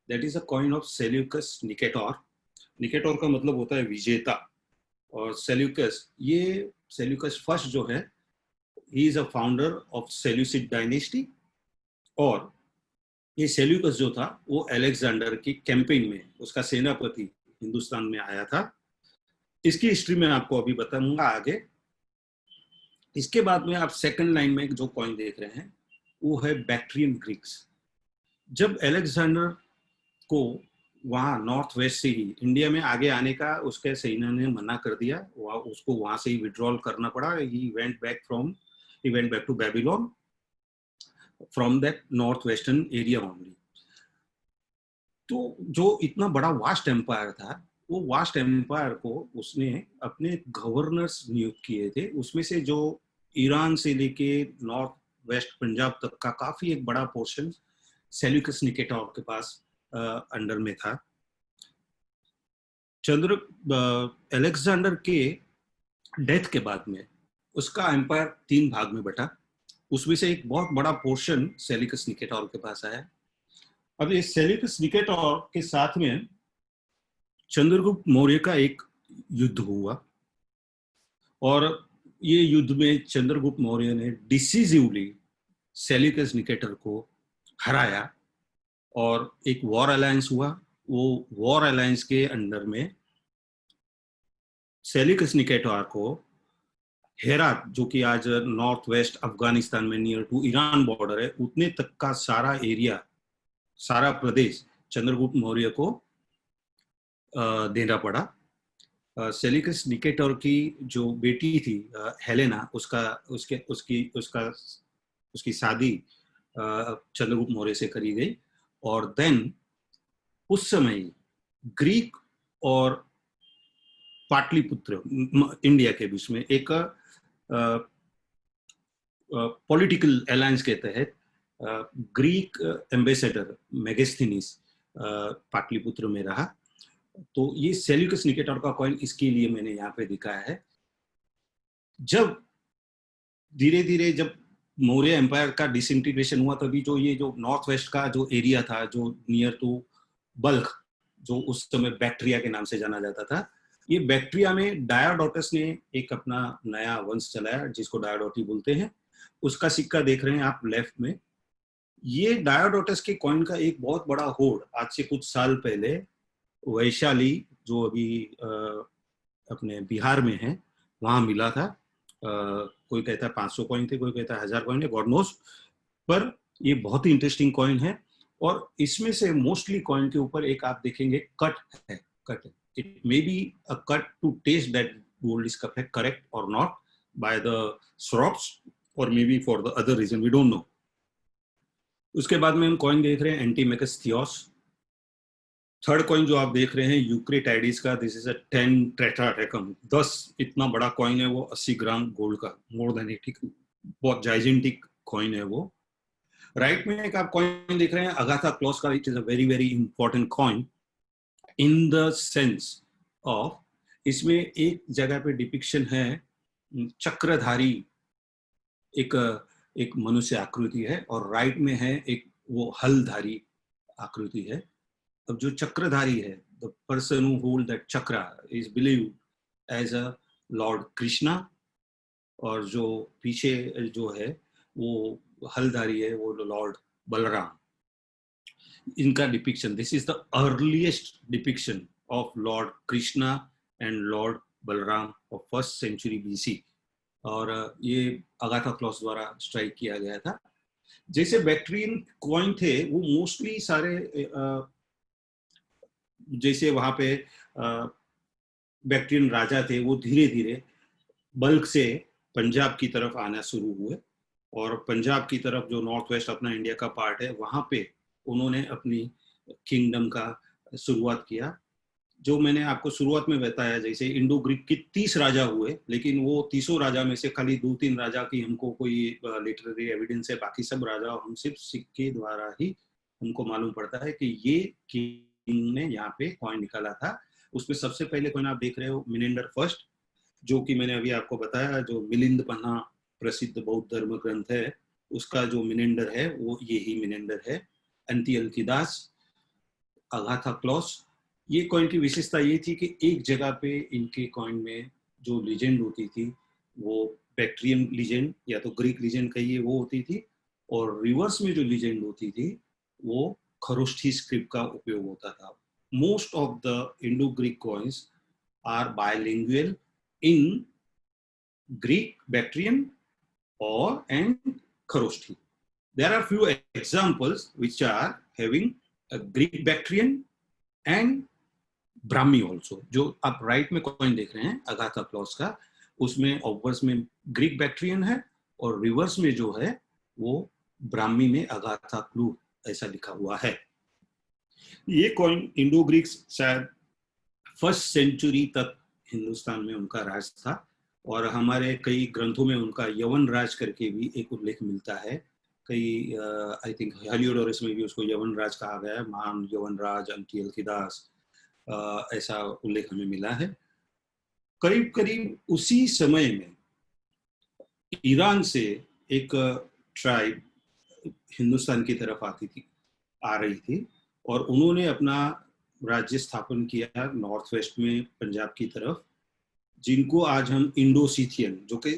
that is a coin of Seleucus Nicator. Nicator का मतलब होता है विजेता, और सेल्यूकस, ये सेल्यूकस फर्स्ट जो है, he is a founder of Seleucid dynasty, और ये सेल्यूकस जो था वो अलेक्जेंडर की कैंपेन में उसका सेनापति हिंदुस्तान में आया था। इसकी हिस्ट्री में आपको अभी बताऊंगा आगे। इसके बाद में आप सेकंड लाइन में जो कॉइन देख रहे हैं वो है बैक्ट्रियन ग्रीक्स। जब अलेक्जेंडर को वहाँ नॉर्थ वेस्ट से ही इंडिया में आगे आने का उसके सेना ने मना कर दिया, उसको वहां से ही विड्रॉल करना पड़ा। He went back to Babylon from that north western area only. तो जो इतना बड़ा वास्ट एम्पायर था, वो वास्ट एम्पायर को उसने अपने गवर्नर्स नियुक्त किए थे, उसमें से जो ईरान से लेके नॉर्थ वेस्ट पंजाब तक का काफी एक बड़ा पोर्शन सेल्यूकस निकेटर के पास अंडर में था। अलेक्जेंडर के डेथ के बाद में उसका एम्पायर 3 भाग में बटा, उसमें से एक बहुत बड़ा पोर्शन सेल्यूकस निकेटर के पास आया। अब ये सेल्यूकस निकेटर के साथ में चंद्रगुप्त मौर्य का एक युद्ध हुआ, और ये युद्ध में चंद्रगुप्त मौर्य ने डिसिसिवली सेल्यूकस निकेटर को हराया, और एक वॉर अलायंस हुआ। वो वॉर अलायंस के अंडर में सेल्यूकस निकेटर को हेरात, जो कि आज नॉर्थ वेस्ट अफगानिस्तान में नियर टू ईरान बॉर्डर है, उतने तक का सारा एरिया, सारा प्रदेश चंद्रगुप्त मौर्य को देना पड़ा। सेल्यूकस निकेटर की जो बेटी थी हेलेना, उसकी शादी चंद्रगुप्त मौर्य से करी गई। और देन उस समय ग्रीक और पाटलिपुत्र इंडिया के बीच में एक पॉलिटिकल अलायंस के तहत ग्रीक एम्बेसडर मेगास्थनीस पाटलिपुत्र में रहा। तो ये सेल्यूकस निकेटर का कॉइन इसके लिए मैंने यहाँ पे दिखाया है। जब धीरे धीरे जब मौर्य एम्पायर का डिसइंटीग्रेशन हुआ, तभी जो ये जो नॉर्थ वेस्ट का जो एरिया था, जो नियर टू बल्ख, जो उस समय बैक्ट्रिया के नाम से जाना जाता था, ये बैक्टीरिया में डायोडोटस ने एक अपना नया वंश चलाया जिसको डायोडोटी बोलते हैं। उसका सिक्का देख रहे हैं आप लेफ्ट में। ये डायोडोटस के कॉइन का एक बहुत बड़ा होड़ आज से कुछ साल पहले वैशाली, जो अभी अपने बिहार में है, वहां मिला था। कोई कहता है 500 कॉइन थे, कोई कहता है 1000 कॉइन है, गॉड नोस। पर ये बहुत ही इंटरेस्टिंग कॉइन है। और इसमें से मोस्टली कॉइन के ऊपर एक आप देखेंगे कट है, कट है। It may be a cut to test that gold is correct और नॉट बाय द श्रॉप्स, और may be for the other reason, we don't know. उसके बाद में हम कॉइन देख रहे हैं एंटीमेकस थियोस। थर्ड कॉइन जो आप देख रहे हैं यूक्रेटाइडिस का, दिस इज अ 10 टेट्राटेकम, 10 इतना बड़ा कॉइन है वो, 80 ग्राम गोल्ड का, मोर देन 80, बहुत जाइजेंटिक कॉइन है वो। राइट में एक आप कॉइन देख रहे हैं अगाथा क्लॉस का, it is a very very important coin in the sense of, इसमें एक जगह पे डिपिक्शन है चक्रधारी एक एक मनुष्य आकृति है, और राइट में है एक वो हलधारी आकृति है। अब जो चक्रधारी है, the person who hold that chakra is believed as a lord Krishna, और जो पीछे जो है वो हलधारी है वो लॉर्ड बलराम। इनका depiction, this is the earliest depiction of lord Krishna and lord Balram of 1st century BC, और ये अगाथा क्लॉस द्वारा स्ट्राइक किया गया था। जैसे बैक्ट्रियन कॉइन थे वो मोस्टली सारे जैसे वहां पे बैक्ट्रियन राजा थे वो धीरे धीरे बल्क से पंजाब की तरफ आना शुरू हुए, और पंजाब की तरफ जो नॉर्थ वेस्ट अपना इंडिया का पार्ट है वहां पे उन्होंने अपनी किंगडम का शुरुआत किया। जो मैंने आपको शुरुआत में बताया, जैसे इंडो ग्रीक के 30 राजा हुए, लेकिन वो 30 राजा में से खाली 2-3 राजा की हमको कोई लिटरेरी एविडेंस है, बाकी सब राजा हम सिर्फ सिक्के द्वारा ही हमको मालूम पड़ता है कि ये किंग ने यहाँ पे कॉइन निकाला था। उसमें सबसे पहले कॉइन आप देख रहे हो मिनेंडर फर्स्ट, जो कि मैंने अभी आपको बताया, जो मिलिंद पन्हा प्रसिद्ध बौद्ध धर्म ग्रंथ है उसका जो मिनेंडर है वो ये ही मिनेंडर है। एंटिअल्किदास, अगाथा क्लॉस, ये कॉइन की विशेषता ये थी कि एक जगह पे इनके कॉइन में जो लीजेंड होती थी वो बैक्ट्रियन लीजेंड या तो ग्रीक लीजेंड कहिए वो होती थी, और रिवर्स में जो लीजेंड होती थी वो खरोष्ठी स्क्रिप्ट का उपयोग होता था। Most of the Indo Greek coins are bilingual in Greek, Bactrian, or and Kharoshthi. There are few examples which are having a Greek Bactrian and Brahmi also. जो आप राइट में कॉइन देख रहे हैं अगाथा क्लॉस का, उसमें ऑब्वर्स में Greek Bactrian है, और रिवर्स में जो है वो ब्राह्मी में अगाथा क्लू ऐसा लिखा हुआ है। ये कॉइन इंडो ग्रीक शायद 1st सेंचुरी तक हिंदुस्तान में उनका राज था, और हमारे कई ग्रंथों में उनका यवन राज करके भी एक उल्लेख मिलता है। कई आई थिंक हेलियोडोरस में भी उसको यवन राज कहा गया है, महान यवन राज एंटिअल्किदास, ऐसा उल्लेख हमें मिला है। करीब करीब उसी समय में ईरान से एक ट्राइब हिंदुस्तान की तरफ आ रही थी, और उन्होंने अपना राज्य स्थापन किया नॉर्थ वेस्ट में पंजाब की तरफ, जिनको आज हम इंडोसिथियन, जो कि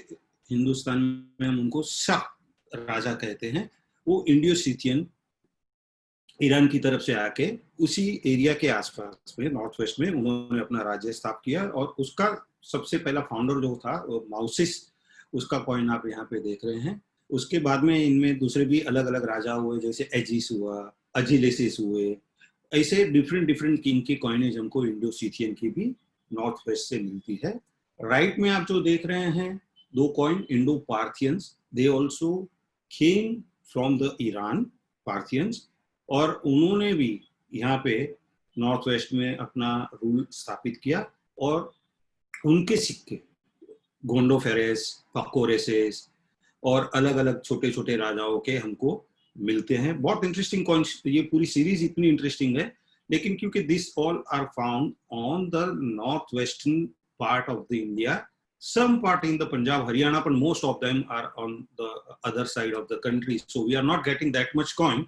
हिंदुस्तान में हम उनको शक राजा कहते हैं, वो इंडोसिथियन ईरान की तरफ से आके उसी एरिया के आसपास में नॉर्थ वेस्ट में उन्होंने अपना राज्य स्थापित किया। और उसका सबसे पहला फाउंडर जो था वो माउसिस, उसका कॉइन आप यहाँ पे देख रहे हैं। उसके बाद में इनमें दूसरे भी अलग अलग राजा हुए, जैसे एजिस हुआ, अजिलेसिस हुए, ऐसे डिफरेंट किंग की कॉइनेज हमको इंडोसिथियन की भी नॉर्थ वेस्ट से मिलती है। राइट में आप जो देख रहे हैं 2 coin Indo Parthians, they also came from the Iran, Parthians, और उन्होंने भी यहाँ पे नॉर्थ वेस्ट में अपना रूल स्थापित किया, और उनके सिक्के गोंडोफेरेस, पकोरेसेस और अलग अलग छोटे छोटे राजाओं के हमको मिलते हैं। बहुत इंटरेस्टिंग कॉइन्स, ये पूरी सीरीज इतनी इंटरेस्टिंग है, लेकिन क्योंकि this all are found on the north western part of the India, some part in the Punjab, Haryana, but most of them are on the other side of the country, so we are not getting that much coin,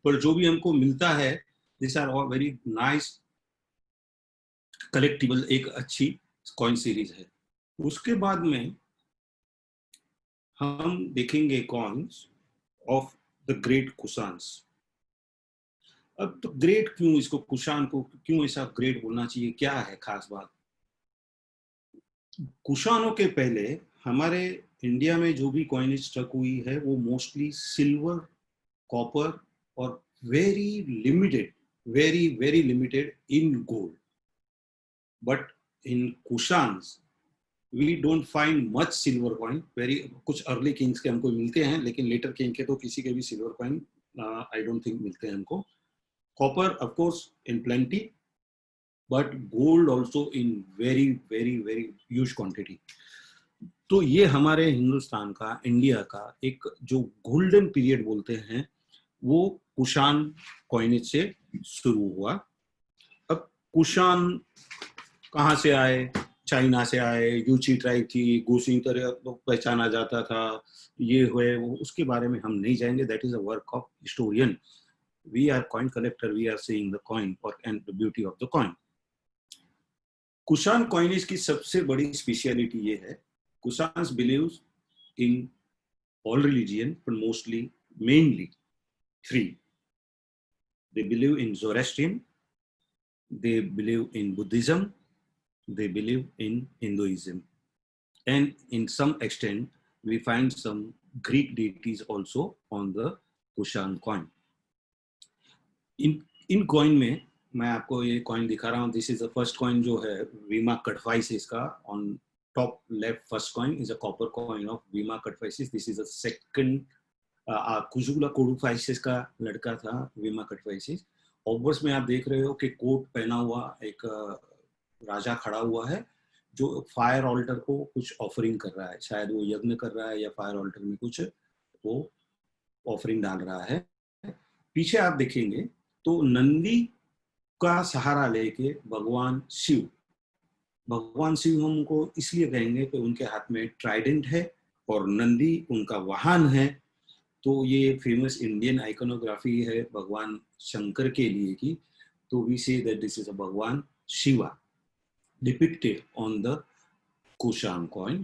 पर जो भी हमको मिलता है these are all very nice collectible, एक अच्छी coin series है। उसके बाद में हम देखेंगे coins of the great Kushans. अब तो ग्रेट क्यों, इसको कुशान को क्यों ऐसा ग्रेट बोलना चाहिए, क्या है खास बात? कुशानों के पहले हमारे इंडिया में जो भी कॉइनेज स्टक हुई है वो मोस्टली सिल्वर, कॉपर और very very limited in gold. But in Kushans we don't find much silver coin. Very कुछ अर्ली किंग्स के हमको मिलते हैं, लेकिन लेटर किंग के तो किसी के भी silver coin I don't think मिलते हैं हमको। Copper of course in plenty, but gold also in very very very huge quantity. तो ये हमारे हिंदुस्तान का, इंडिया का एक जो गोल्डन पीरियड बोलते हैं वो कुशान कॉइनेज से शुरू हुआ। अब कुशान कहाँ से आए? चाइना से आए, यूची ट्राइब थी, गोसिंग तरह पहचाना जाता था, ये हुए वो, उसके बारे में हम नहीं जाएंगे। That is a work of historian. We are coin collector, we are seeing the coin और and the beauty of the coin. Kushan coinage की सबसे बड़ी स्पेशलिटी ये है, Kushans believes in all religion, but mainly three. They believe in Zoroastrian, they believe in Buddhism, they believe in Hinduism. And in some extent, we find some Greek deities also on the Kushan coin. In coin में मैं आपको ये coin दिखा रहा हूँ। This is the first coin जो है वीमा कटफाइसिस का। On top left first coin is a copper coin of वीमा कटफाइसिस। This is the second Kujula कोडुफाइसिस का लड़का था वीमा कटफाइसिस। ऑब्वर्स में आप देख रहे हो कि कोट पहना हुआ एक राजा खड़ा हुआ है जो फायर ऑल्टर को कुछ ऑफरिंग कर रहा है। शायद वो यज्ञ कर रहा है या फायर ऑल्टर में कुछ वो ऑफरिंग डाल रहा है। पीछे आप देखेंगे तो नंदी का सहारा लेके भगवान शिव हम उनको इसलिए कहेंगे कि उनके हाथ में ट्राइडेंट है और नंदी उनका वाहन है। तो ये फेमस इंडियन आइकोनोग्राफी है भगवान शंकर के लिए की। तो we say that this is अ भगवान Shiva depicted on the Kushan coin.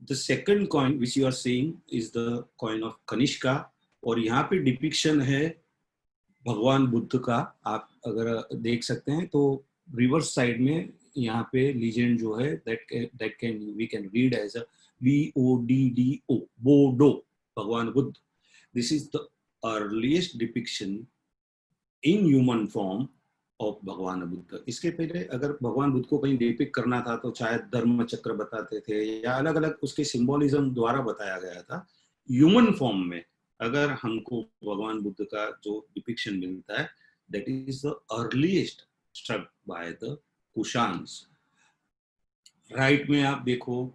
The second coin which you are seeing is the coin of Kanishka और यहाँ पे डिपिक्शन है भगवान बुद्ध का। आप अगर देख सकते हैं तो रिवर्स साइड में यहाँ पे लीजेंड जो है that can we can read as a BODDO, Bodo, भगवान Buddha. This is the earliest depiction in human form of भगवान बुद्ध। इसके पहले अगर भगवान बुद्ध को कहीं डिपिक्ट करना था तो शायद धर्म चक्र बताते थे या अलग अलग उसके सिंबोलिज्म द्वारा बताया गया था। ह्यूमन फॉर्म में अगर हमको भगवान बुद्ध का जो डिपिक्शन मिलता है that is the earliest struck by the Kushans. Right में आप देखो,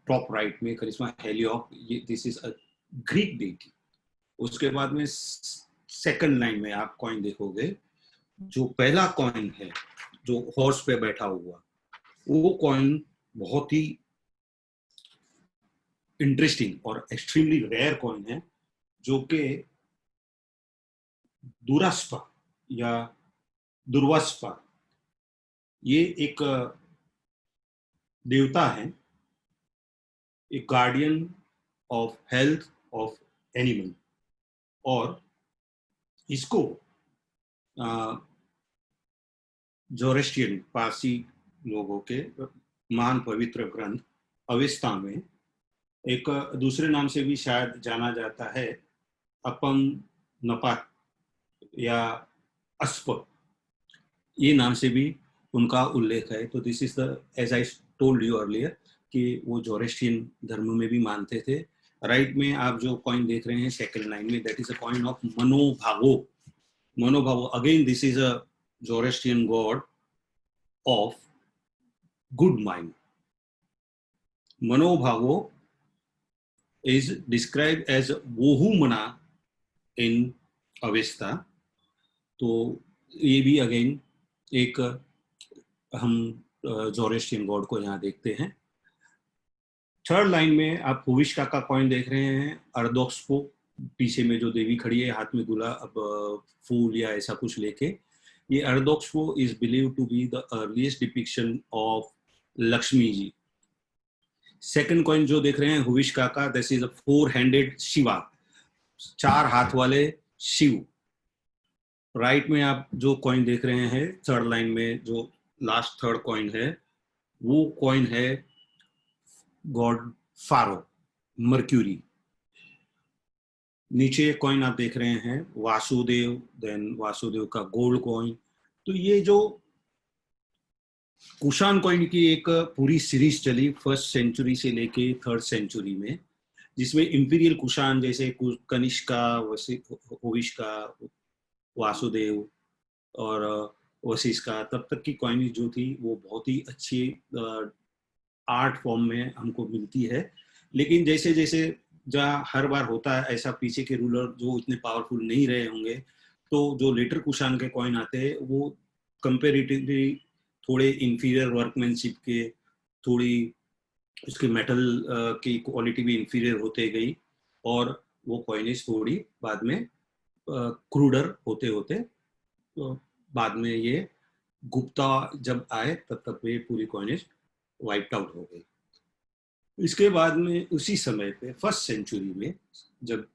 टॉप राइट में करिश्मा हेलियोप, this is a Greek deity. उसके बाद में सेकंड लाइन में आप कॉइन देखोगे, जो पहला कॉइन है जो हॉर्स पे बैठा हुआ, वो कॉइन बहुत ही इंटरेस्टिंग और एक्सट्रीमली रेयर कॉइन है, जो कि दुरास्पा या दुर्वास्पा, ये एक देवता है, एक guardian of health of animal. और इसको जोरेस्ट्रियन पारसी लोगों के महान पवित्र ग्रंथ अवेस्ता में एक दूसरे नाम से भी शायद जाना जाता है, अपम नपात या अस्प, ये नाम से भी उनका उल्लेख है। तो this is the as I told you earlier कि वो जोरेस्ट्रियन धर्म में भी मानते थे। राइट में आप जो कॉइन देख रहे हैं सेकंड लाइन में, that is a coin of Manaobago. Manaobago again this is a Zoroastrian god of good mind. Manobhavo is described as Vohumana in Avesta. तो ये भी अगेन एक हम जोरेस्ट्रियन गॉड को यहाँ देखते हैं। थर्ड लाइन में आप हुविश्का का कॉइन देख रहे हैं, अर्धोक्सपो, पीछे में जो देवी खड़ी है हाथ में गुलाब फूल या ऐसा कुछ लेके। ये Ardochsho is believed to be the earliest depiction of Lakshmi ji. Second coin जो देख रहे हैं हुविश्का का, this is a four handed Shiva, 4 हाथ वाले शिव। राइट में आप जो कॉइन देख रहे हैं थर्ड लाइन में, जो लास्ट थर्ड कॉइन है, वो कॉइन है गॉड फारो, मर्क्यूरी। नीचे कॉइन आप देख रहे हैं वासुदेव, देन वासुदेव का गोल्ड कॉइन। तो ये जो कुषाण कॉइन की एक पूरी सीरीज चली फर्स्ट सेंचुरी से लेके थर्ड सेंचुरी में, जिसमें इंपीरियल कुषाण जैसे कनिष्का, होविष्का, वासुदेव और वशिष्का, तब तक की कॉइन जो थी वो बहुत ही अच्छी आर्ट फॉर्म में हमको मिलती है। लेकिन जैसे जैसे जहाँ हर बार होता है ऐसा, पीछे के रूलर जो इतने पावरफुल नहीं रहे होंगे, तो जो लेटर कुषाण के कॉइन आते हैं वो कंपेरेटिवली थोड़े इंफीरियर वर्कमैनशिप के, थोड़ी उसके मेटल की क्वालिटी भी इंफीरियर होते गई, और वो कॉइनेज थोड़ी बाद में क्रूडर होते होते, तो बाद में ये गुप्ता जब आए तब ये पूरी कॉइनेज वाइप्ड आउट हो गई। इसके बाद में उसी समय पे फर्स्ट सेंचुरी में जब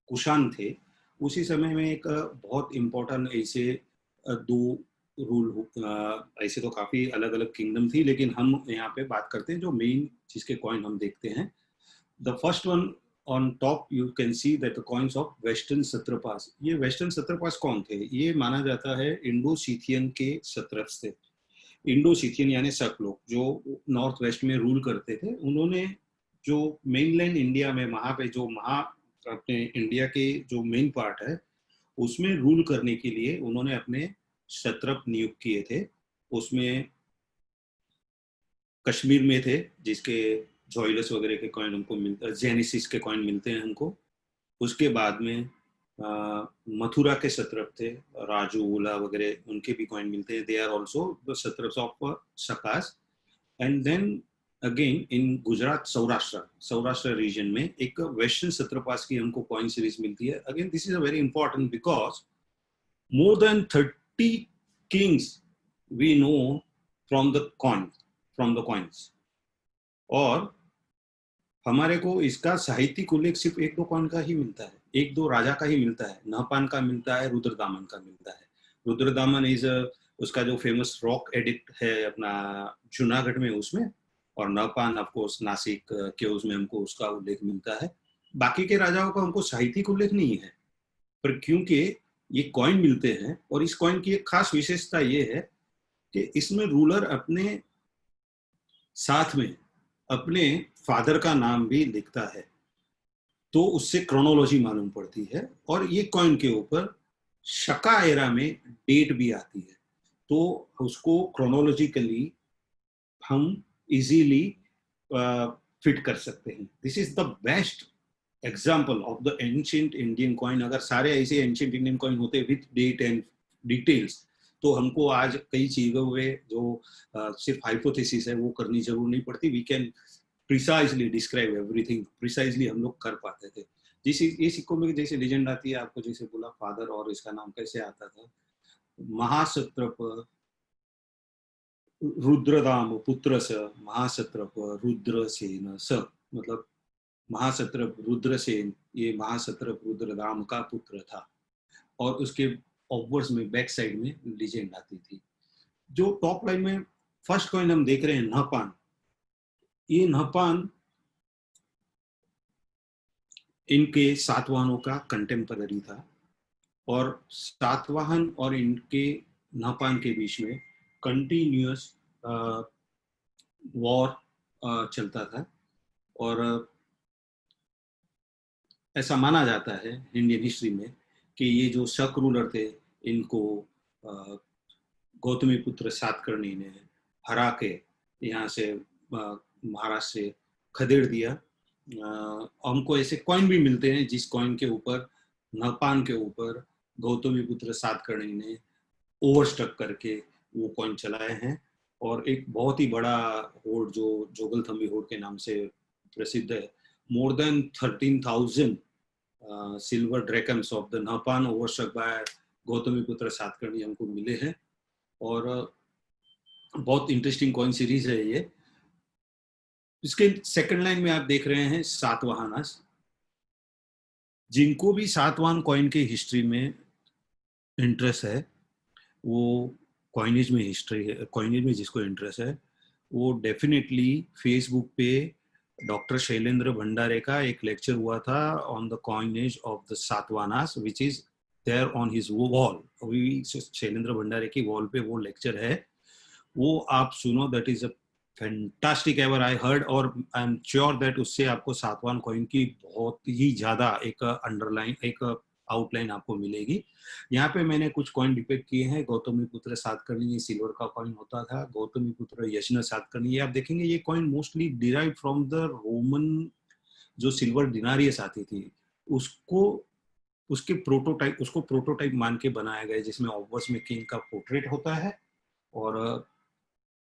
कुषाण थे, उसी समय में एक बहुत इम्पोर्टेंट ऐसे दो रूल, ऐसे तो काफी अलग अलग किंगडम थी, लेकिन हम यहाँ पे बात करते हैं जो मेन जिसके कॉइन हम देखते हैं। The first one on top you can see that the coins of western satrapas. ये वेस्टर्न सत्रपास कौन थे? ये माना जाता है इंडो सीथियन के सत्रप्स थे। इंडो सीथियन यानी शक लोग जो नॉर्थ वेस्ट में रूल करते थे। उन्होंने जो मेनलैंड इंडिया में वहां पे जो अपने इंडिया के जो मेन पार्ट है उसमें रूल करने के लिए उन्होंने अपने क्षत्रप नियुक्त किए थे। उसमें कश्मीर में थे जिसके जॉयलस वगैरह के कॉइन हमको मिलते, जेनेसिस के कॉइन मिलते हैं हमको। उसके बाद में मथुरा के सत्रप थे, राजूला वगैरह, उनके भी कॉइन मिलते हैं। They are also the satraps of Shakas. And then again in Gujarat, Saurashtra region में एक वेस्टर्न सत्रपास की हमको कॉइन सीरीज मिलती है। Again this is a very important because more than 30 kings we know from the coins, और हमारे को इसका साहित्यिक उल्लेख सिर्फ एक दो कॉइन का ही मिलता है, एक दो राजा का ही मिलता है। नहपान का मिलता है, रुद्रदामन का मिलता है। रुद्रदामन इज उसका जो फेमस रॉक एडिक्ट है अपना जूनागढ़ में उसमें, और नहपान ऑफ कोर्स नासिक के उसमें हमको उसका उल्लेख मिलता है। बाकी के राजाओं का हमको साहित्यिक उल्लेख नहीं है। पर क्योंकि ये कॉइन मिलते हैं, और इस कॉइन की एक खास विशेषता ये है कि इसमें रूलर अपने साथ में अपने फादर का नाम भी लिखता है, तो उससे क्रोनोलॉजी मालूम पड़ती है। और ये कॉइन के ऊपर शका एरा में डेट भी आती है, तो उसको क्रोनोलॉजिकली हम इजीली फिट कर सकते हैं। This is the best example of the ancient Indian coin. अगर सारे ऐसे एंशिएंट इंडियन कॉइन होते विथ डेट एंड डिटेल्स, तो हमको आज कई चीजों में जो सिर्फ हाइपोथेसिस है वो करनी जरूर नहीं पड़ती। We can precisely describe everything, precisely हम लोग कर पाते थे। जिस ये सिक्कों में जैसे लेजेंड आती है, आपको जैसे बोला फादर, और इसका नाम कैसे आता था, महासत्रप रुद्रदाम पुत्र स, महासत्रप रुद्रसेन स, मतलब महासत्रप रुद्रसेन ये महासत्रप रुद्रदाम का पुत्र था। और उसके ऑफवर्स में बैक साइड में लीजेंड आती थी। जो टॉप लाइन में फर्स्ट कॉइन हम देख रहे हैं नहपान, ये नहपान इनके सातवाहनों का कंटेम्पररी था, और सातवाहन और इनके नहपान के बीच में कंटिन्यूअस वॉर चलता था। और ऐसा माना जाता है इंडियन हिस्ट्री में कि ये जो शक रूलर थे, इनको गौतमी पुत्र सातकर्णी ने हरा के यहाँ से महाराष्ट्र से खदेड़ दिया। हमको ऐसे कॉइन भी मिलते हैं जिस कॉइन के ऊपर, नहपान के ऊपर, गौतमी पुत्र सातकर्णी ने ओवरस्टक करके वो कॉइन चलाए हैं। और एक बहुत ही बड़ा होड़ जो जोगलथम्बी होड़ के नाम से प्रसिद्ध है, more than 13,000 silver drachms of the Nahapana overstruck by Gautamiputra Satakarni हमको मिले हैं। और बहुत इंटरेस्टिंग कॉइन सीरीज है ये। इसके सेकंड लाइन में आप देख रहे हैं सातवाहनास। जिनको भी सातवाहन कॉइन की हिस्ट्री में इंटरेस्ट है, वो कॉइनेज में हिस्ट्री है, कॉइनेज में जिसको इंटरेस्ट है, वो डेफिनेटली फेसबुक पे डॉक्टर शैलेंद्र भंडारे का एक लेक्चर हुआ था on the coinage of the Satavahanas, which is there on his wall. अभी शैलेंद्र भंडारे की वॉल पे वो लेक्चर है, वो आप सुनो। That is a fantastic ever I heard, और आई एम श्योर दैट उससे आपको सातवाहन कॉइन की बहुत ही ज्यादा एक अंडरलाइन, एक आउटलाइन आपको मिलेगी। यहाँ पे मैंने कुछ कॉइन डिपेक्ट किए हैं। गौतमी पुत्र सातकर्णी, ये सिल्वर का कॉइन होता था। गौतमी पुत्र यशना सातकर्णी, ये आप देखेंगे ये coin mostly derive from the Roman जो सिल्वर डिनारियस आती थी, उसको उसके प्रोटोटाइप, उसको प्रोटोटाइप मान के बनाया गया, जिसमें ऑब्वर्स में किंग का पोर्ट्रेट होता है और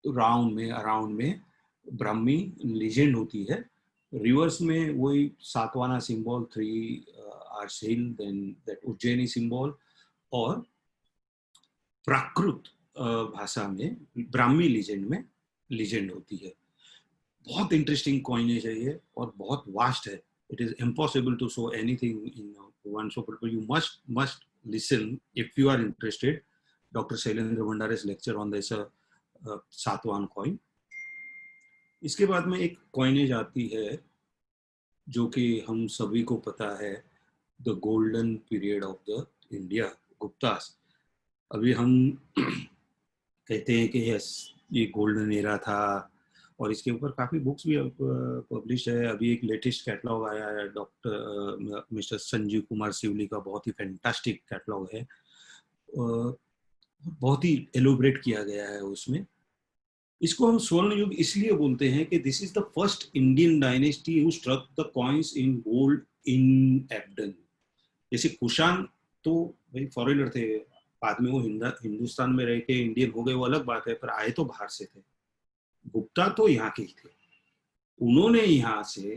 अराउंड में ब्राह्मी लीजेंड होती है। रिवर्स में वही Satavahana symbol, three arch hill, then that Ujjaini symbol, और प्राकृत भाषा में ब्राह्मी लीजेंड में लीजेंड होती है। बहुत इंटरेस्टिंग कॉइनेज है ये और बहुत वास्ट है। It is impossible to show anything in one show, but you must listen if you are interested doctor Shailendra Bhandare's lecture on this Satavahana coin. इसके बाद में एक कॉइनेज आती है जो कि हम सभी को पता है, the golden period of the India, Guptas. अभी हम कहते हैं कि यस, ये गोल्डन एरा था, और इसके ऊपर काफ़ी बुक्स भी पब्लिश है। अभी एक लेटेस्ट कैटलॉग आया है डॉक्टर मिस्टर संजीव कुमार सिवली का, बहुत ही फैंटास्टिक कैटलॉग है। बहुत ही एलोबरेट किया गया है उसमें। इसको हम स्वर्ण युग इसलिए बोलते हैं कि this is the first Indian dynasty who struck the coins in gold in abundance. जैसे कुषाण तो भाई फॉरेनर थे, बाद में वो हिंदुस्तान में रह के इंडियन हो गए, वो अलग बात है, पर आए तो बाहर से थे। गुप्ता तो यहाँ के ही थे। उन्होंने यहाँ से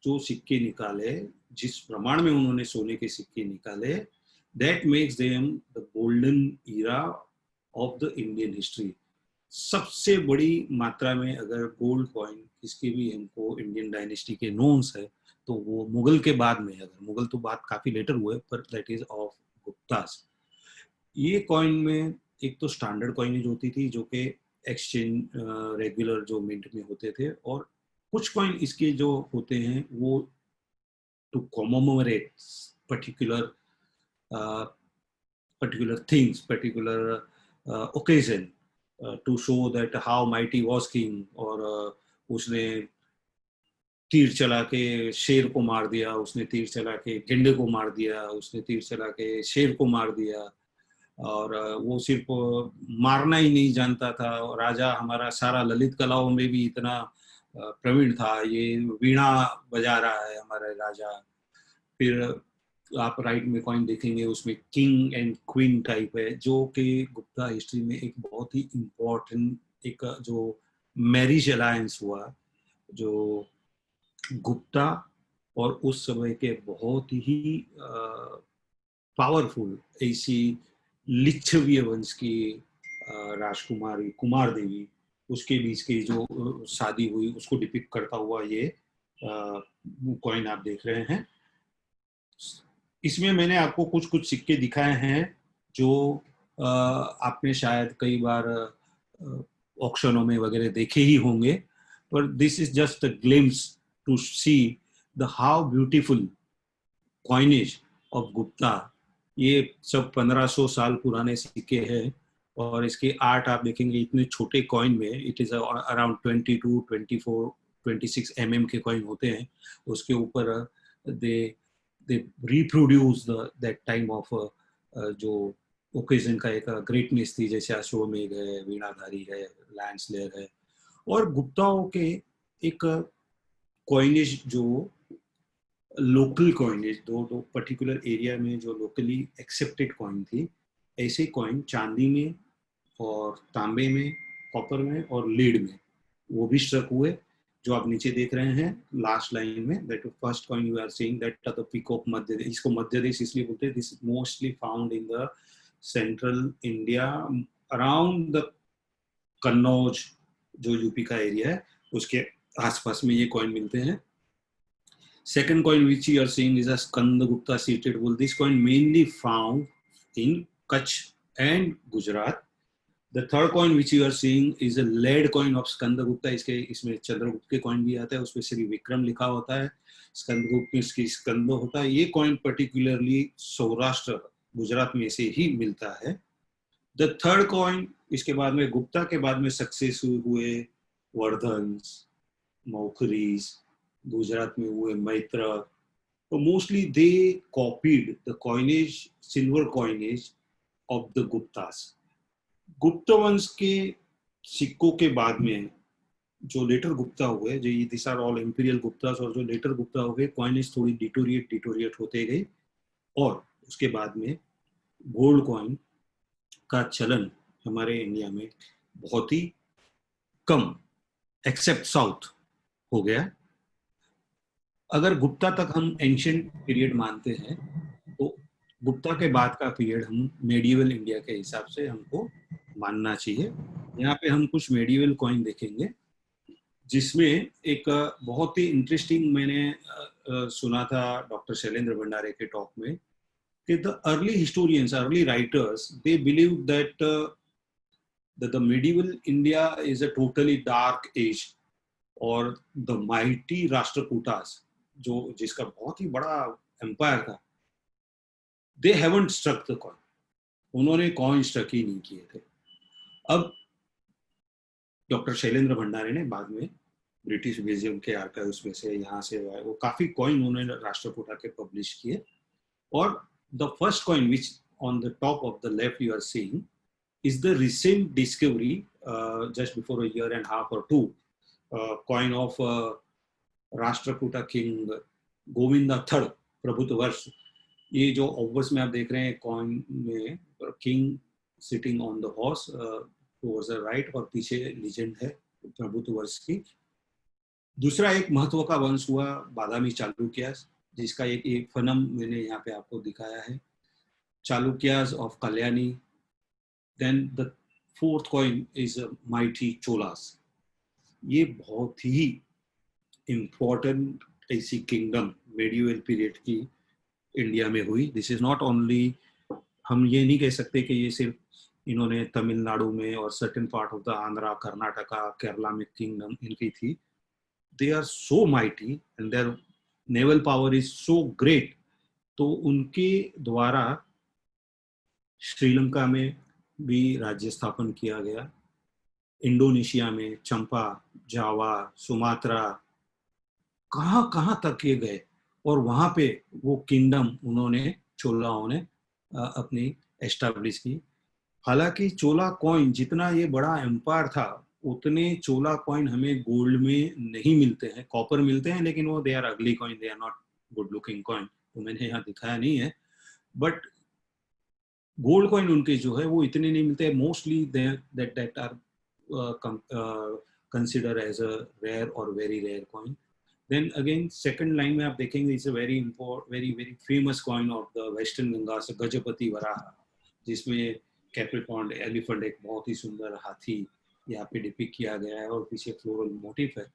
जो सिक्के निकाले, जिस प्रमाण में उन्होंने सोने के सिक्के निकाले, that makes them the golden era of the Indian history. सबसे बड़ी मात्रा में अगर गोल्ड कॉइन किसके भी हमको इंडियन डायनेस्टी के नोन्स है, तो वो मुगल के बाद में, अगर मुगल तो बात काफी लेटर हुए, पर दैट इज ऑफ गुप्तास। ये कॉइन में एक तो स्टैंडर्ड कॉइनेज होती थी जो कि एक्सचेंज रेगुलर जो मिंट में होते थे, और कुछ कॉइन इसके जो होते हैं वो to commemorate particular particular things, particular occasion, to show that how mighty was king, और उसने तीर चला के शेर को मार दिया, उसने तीर चला के गेंडे को मार दिया, उसने तीर चला के शेर को मार दिया, और वो सिर्फ मारना ही नहीं जानता था। राजा हमारा सारा ललित कलाओं में भी इतना प्रवीण था, ये वीणा बजा रहा है हमारा राजा। फिर आप राइट में कॉइन देखेंगे, उसमें किंग एंड क्वीन टाइप है, जो कि गुप्ता हिस्ट्री में एक बहुत ही इम्पोर्टेंट एक जो मैरिज अलायंस हुआ, जो गुप्ता और उस समय के बहुत ही पावरफुल ऐसी लिच्छवीय वंश की राजकुमारी कुमार देवी, उसके बीच की जो शादी हुई, उसको डिपिक्ट करता हुआ ये कॉइन आप देख रहे हैं। इसमें मैंने आपको कुछ कुछ सिक्के दिखाए हैं जो आपने शायद कई बार ऑक्शनों में वगैरह देखे ही होंगे, पर this is just a glimpse to see the how beautiful coinage of Gupta. ये सब 1500 साल पुराने सिक्के हैं, और इसके आर्ट आप देखेंगे इतने छोटे कॉइन में, इट इज अराउंड 22, 24, 26 mm के कॉइन होते हैं। उसके ऊपर they they reproduce that time of जो ओकेजन का एक ग्रेटनेस थी, जैसे अश्वमेघ है, वीणाधारी है, लैंडस्लेयर है। और गुप्ताओं के एक कॉइनेज जो लोकल कॉइनेज, दो पर्टिकुलर एरिया में जो लोकली एक्सेप्टेड कॉइन थी, ऐसे कॉइन चांदी में और तांबे में, कॉपर में और लीड में वो भी स्ट्रक हुए, जो आप नीचे देख रहे हैं लास्ट लाइन में। That first coin you are seeing that the peacock Madhya Desh, इसको मध्य देश इसलिए बोलते हैं, this mostly found in the central India around the Kannauj जो यूपी का एरिया है उसके आसपास में ये कॉइन मिलते हैं. Second coin which you are seeing is a Skandagupta seated bull. This coin mainly found in Kutch and Gujarat. The third coin which you are seeing is a lead coin of Skandagupta. इसमें चंद्रगुप्त के coin भी आता है, उसमें श्री विक्रम लिखा होता है, स्कंदगुप्त में इसकी स्कंदो होता है. ये कॉइन पर्टिकुलरली सौराष्ट्र गुजरात में से ही मिलता है. द थर्ड कॉइन, इसके बाद में गुप्ता के बाद में सक्सेस हुए वर्धन, मौखरीज, गुजरात में हुए मैत्र. तो mostly they copied the coinage, silver coinage of the Guptas. गुप्त वंश के सिक्कों के बाद में जो लेटर गुप्ता हुए, जो this are all imperial Guptas, और जो लेटर गुप्ता हुए कॉइनेज थोड़ी डिटोरिएट होते गए, और उसके बाद में गोल्ड कॉइन का चलन हमारे इंडिया में बहुत ही कम, एक्सेप्ट साउथ, हो गया. अगर गुप्ता तक हम एंशिएंट पीरियड मानते हैं तो गुप्ता के बाद का पीरियड हम मेडिवल इंडिया के हिसाब से हमको मानना चाहिए. यहाँ पे हम कुछ मेडिवल कॉइन देखेंगे जिसमें एक बहुत ही इंटरेस्टिंग, मैंने सुना था डॉक्टर शैलेंद्र भंडारे के टॉक में, कि the early historians, early writers, they believe that the medieval India is a totally dark age, और द माइटी राष्ट्रकूटास, जो जिसका बहुत ही बड़ा एम्पायर था, they haven't struck the coin. उन्होंने कॉइन स्ट्रक ही नहीं किए थे. अब डॉक्टर शैलेंद्र भंडारे ने बाद में ब्रिटिश म्यूजियम के आर्काइव्स में से, यहाँ से वो काफी कॉइन उन्होंने राष्ट्रकूटा के पब्लिश किए. और the first coin which on the top of the left you are seeing is the recent discovery, just before a year and a half or two, coin of Rashtrakuta king Govinda third प्रभुत्व वर्ष. ये जो ऑब्वर्स में आप देख रहे हैं कॉइन में, king sitting on the horse towards the right, और पीछे लीजेंड है प्रभुत्व वर्ष की. दूसरा एक महत्व का वंश हुआ बादामी चालुक्यास, जिसका एक फनम मैंने यहाँ पे आपको दिखाया है, Chalukyas of Kalyani. Then the fourth coin is a mighty Cholas. ये बहुत ही important ऐसी किंगडम मेडिवल पीरियड की इंडिया में हुई. दिस इज नॉट ओनली, हम ये नहीं कह सकते कि ये सिर्फ इन्होंने तमिलनाडु में और certain part of the Andhra, Karnataka, Kerala में किंगडम इनकी थी. They are so mighty and their naval power is so great. तो उनके द्वारा श्रीलंका में भी राज्य स्थापन किया गया, इंडोनेशिया में चंपा, जावा, सुमात्रा, कहाँ तक ये गए, और वहां पे वो किंगडम उन्होंने, चोलाओं ने अपनी एस्टैब्लिश की. हालांकि चोला कॉइन, जितना ये बड़ा एम्पायर था, उतने चोला कॉइन हमें गोल्ड में नहीं मिलते हैं. कॉपर मिलते हैं, लेकिन वो they are ugly coin, they are not good looking coin, तो मैंने यहाँ दिखाया नहीं है. बट गोल्ड कॉइन उनके जो है वो इतने नहीं मिलते. Mostly that are consider as a rare और very rare coin. Then again second line में आप देखेंगे, it's a very very famous coin of the western Ganga, Gajapati Varaha, जिसमें कैप्रिकॉर्न एलिफेंट, एक बहुत ही सुंदर हाथी यहाँ पे डिपिक्ट किया गया है, और पीछे फ्लोरल मोटिफ है.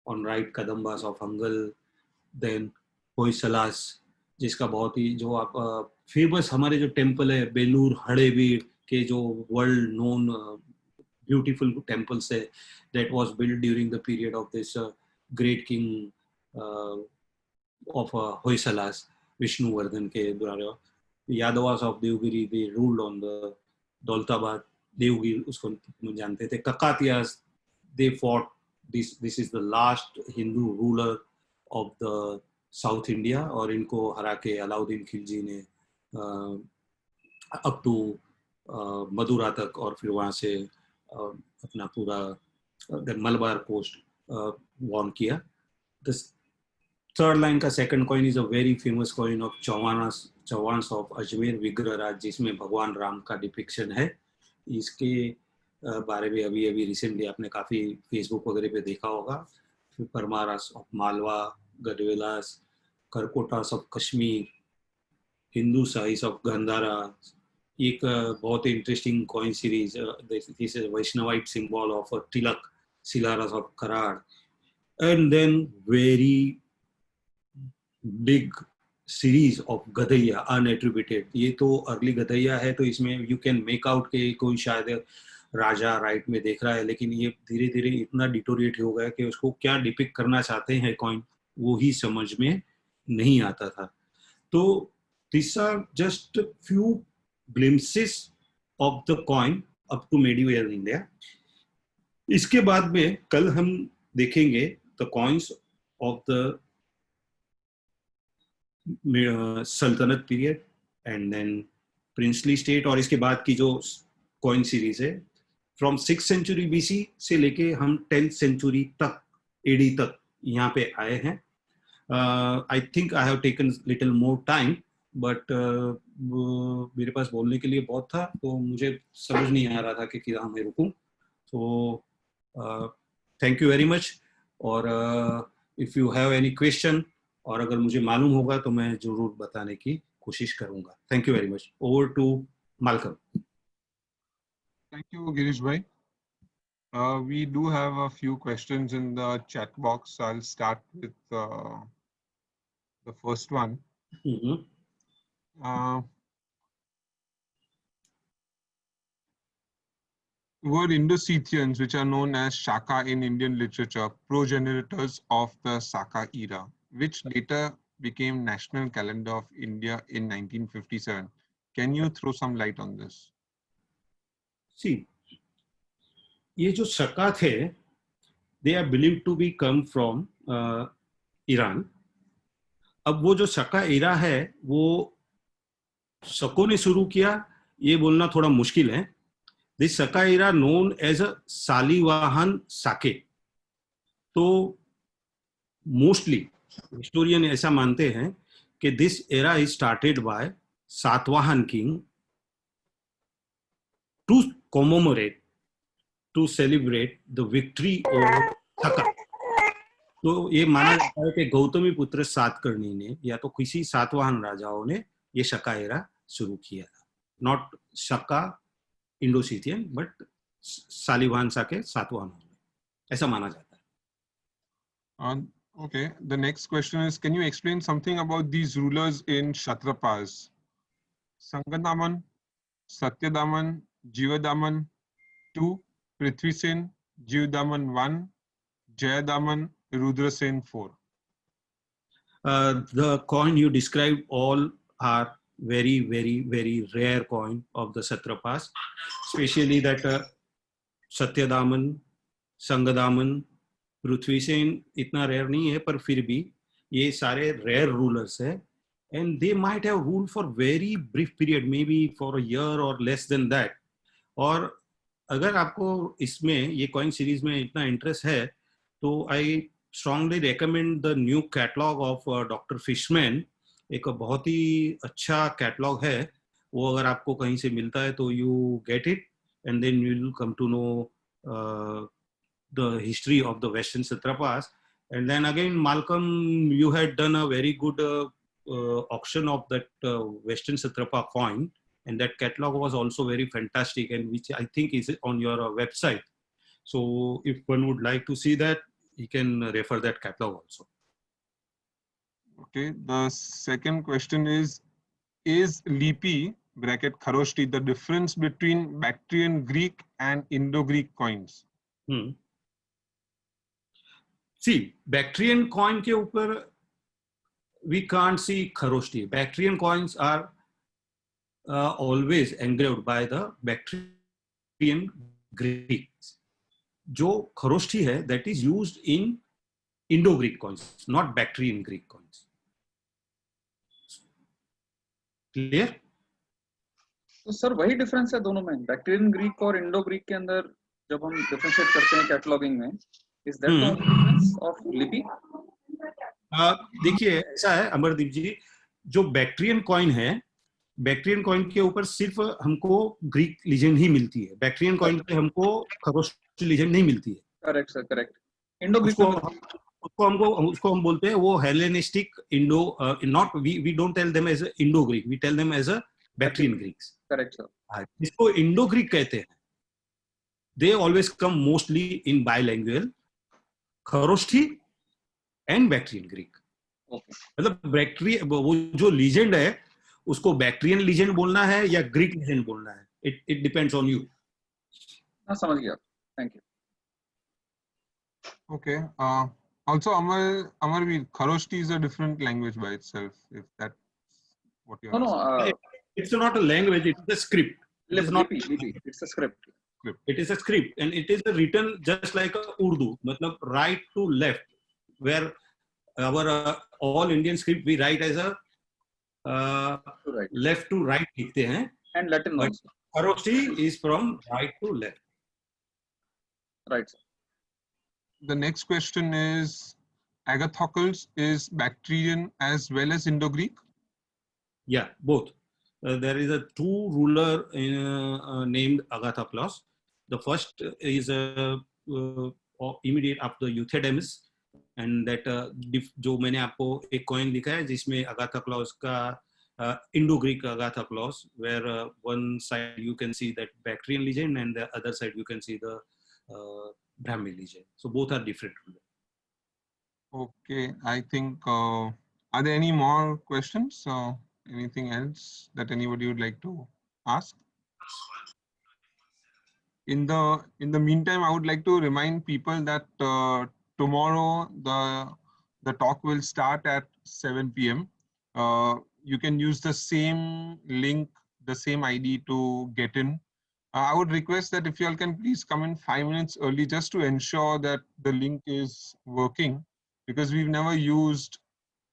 On right Kadambas of Hangal. Then Hoysalas, जिसका बहुत ही, जो आप फेमस हमारे जो टेम्पल है बेलूर हड़ेबीड़ के, जो वर्ल्ड नोन ब्यूटीफुल टेम्पल्स है, that was built during the period of this great king of Hoysalas, Vishnuvardhan के द्वारा. Yadavas of Devgiri, they ruled on the Daulatabad. Devgiri उसको जानते थे. Kakatiyas, they fought. This is the last Hindu ruler of the South India, और इनको हरा के अलाउद्दीन खिलजी ने अप टू मदुरा तक, और फिर वहाँ से अपना पूरा मलबार कोस्ट वॉन किया. द थर्ड लाइन का second coin is a very famous coin of Chauhans of Ajmer Vigraharaja, जिसमें भगवान राम का डिपिक्शन है. इसके बारे में अभी रिसेंटली आपने काफ़ी फेसबुक वगैरह पे देखा होगा. फिर परमारस ऑफ मालवा, गढ़विलास, करकोटास ऑफ कश्मीर, हिंदू साइज ऑफ गंधारा, एक बहुत interesting coin series, this is Vaishnavite symbol of tilak Shilaharas of Karad, and then very big series of Gadhaiya unattributed. ये तो अर्ली गधैया है, तो इसमें यू कैन मेक आउट के कोई शायद राजा राइट में देख रहा है, लेकिन ये धीरे धीरे इतना डिटोरिएट हो गया कि उसको क्या डिपिक्ट करना चाहते हैं कॉइन वो ही समझ में नहीं आता था. तो this are just few glimpses of the coin up to medieval India. इसके बाद में कल हम देखेंगे द कॉइन्स ऑफ द सल्तनत period and then princely state, और इसके बाद की जो कॉइन सीरीज है फ्रॉम 6th सेंचुरी बीसी से लेके हम 10th सेंचुरी तक एडी तक यहाँ पे आए हैं. I think I have taken little more time, but मेरे पास बोलने के लिए बहुत था, तो मुझे समझ नहीं आ रहा था कि कहाँ मैं रुकूं. तो थैंक यू वेरी मच. और if you have any question, और अगर मुझे मालूम होगा तो मैं जरूर बताने की कोशिश करूंगा. Thank you very much. Over to Malcolm. Thank you, Girish bhai. We do have a few questions in the chat box. I'll start with the first one. Were Indo-Scythians, which are known as Shaka in Indian literature, progenitors of the Saka era, which later became National Calendar of India in 1957? Can you throw some light on this? See, ये जो शका थे, they are believed to be come from Iran. अब वो जो शका era है वो शकों ने शुरू किया, ये बोलना थोड़ा मुश्किल है. This Shaka era known as a Salivahana Saka. तो मोस्टली हिस्टोरियन ऐसा मानते हैं कि this era is started by Satavahana king to commemorate, to celebrate the victory over Shaka. तो ये माना जाता है कि गौतमी पुत्र सातकर्णी ने या तो किसी सातवाहन राजाओं ने ये शका एरा शुरू किया था. नॉट शका इंडो-सीथियन, बट सालीवाहन साके सातवाहन, ऐसा माना जाता है. Okay, the next question is, can you explain something about these rulers in Kshatrapas? Sangadaman, Satyadaman, Jivadaman 2, Prithvisen, Jivadaman 1, Jayadaman, Rudrasen 4. The coin you described all are very, very, very rare coin of the Satrapas, especially that Satyadaman, Sangadaman, Prithvisen इतना rare नहीं है, पर फिर भी ये सारे rare rulers है. And they might have rule for very brief period, may be for a year और लेस देन दैट. और अगर आपको इसमें ये कॉइन सीरीज में इतना इंटरेस्ट है तो I strongly recommend the new catalogue of doctor Fishman. एक बहुत ही अच्छा कैटलॉग है वो, अगर आपको कहीं से मिलता है तो you get it and then you will come to know the history of the Western Satrapas. And then again, Malcolm, you had done a very good auction of that Western Satrapa coin, and that catalog was also very fantastic, and which I think is on your website. So if one would like to see that, he can refer that catalog also. Okay, the second question is Lipi bracket Kharoshti the difference between Bactrian Greek and Indo-Greek coins? See, Bactrian coin के ऊपर we can't see Kharoshti. Bactrian coins are always engraved by the Bactrian Greeks. जो Kharoshti है, that is used in Indo-Greek coins, not Bactrian Greek coins. Clear? तो sir वही difference है दोनों में, Bactrian Greek और इंडो ग्रीक के अंदर जब हम डिफरेंशिएट करते हैं कैटलॉगिंग में. Is that the only difference of लिपि? देखिए ऐसा है अमरदीप जी, जो बैक्ट्रियन कॉइन है, बैक्ट्रियन कॉइन के ऊपर सिर्फ हमको ग्रीक लीजेंड ही मिलती है. बैक्ट्रियन कॉइन पे हमको खरोष्टी लीजेंड नहीं मिलती है. Correct sir, correct. Indo Greek उसको हम बोलते हैं वो Hellenistic Indo, not we don't tell them as Indo Greek, we tell them as a Bactrian Greeks, Correct, sir. जिसको इंडो ग्रीक कहते हैं. They always come mostly in bilingual, Kharosthi and Bactrian Greek. Okay. मतलब बैक्ट्रियन, वो जो लीजेंड है उसको बैक्ट्रियन लीजेंड बोलना है या ग्रीक लीजेंड बोलना है, इट डिपेंड्स ऑन यू. हाँ, समझ गया. Thank you. Okay. Also, Amarveer, Kharoshti is a different language by itself, if that's what you're No, no. asking. It's not a language, it is a script. It is not. Lipi. It's a script. It is a script and it is written just like a Urdu, मतलब right to left, where our all Indian script we write as a Right. left to right लिखते हैं. And Latin But also. Kharoshti is from right to left. Right, sir. The next question is, Agathocles is Bactrian as well as Indo-Greek? Yeah, both. There is a two ruler named Agathocles. The first is immediate after Euthydemus, and that जो मैंने आपको एक coin दिखा है जिसमें Agathocles का Indo-Greek Agathocles, where one side you can see that Bactrian legend and the other side you can see the Brahmi legend. So both are different. Okay, I think, are there any more questions? Anything else that anybody would like to ask? In the meantime, I would like to remind people that tomorrow the talk will start at 7 p.m. You can use the same link, the same ID to get in. I would request that if you all can please come in 5 minutes early just to ensure that the link is working, because we've never used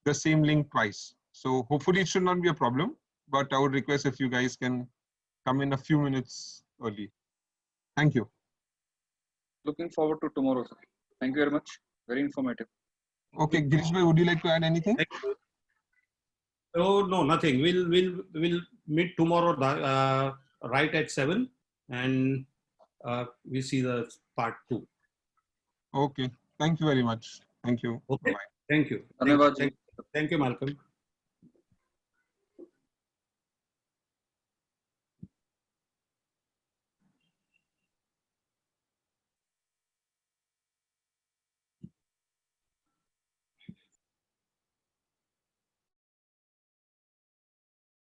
the same link twice. So hopefully it should not be a problem, but I would request if you guys can come in a few minutes early. Thank you. Looking forward to tomorrow, sir. Thank you very much. Very informative. Okay, Girish bhai, would you like to add anything? Oh no, nothing. We'll meet tomorrow right at 7, and we see the part 2. Okay, thank you very much. Thank you. Okay. Bye. Thank you. धन्यवाद जी. Thank you, Malcolm.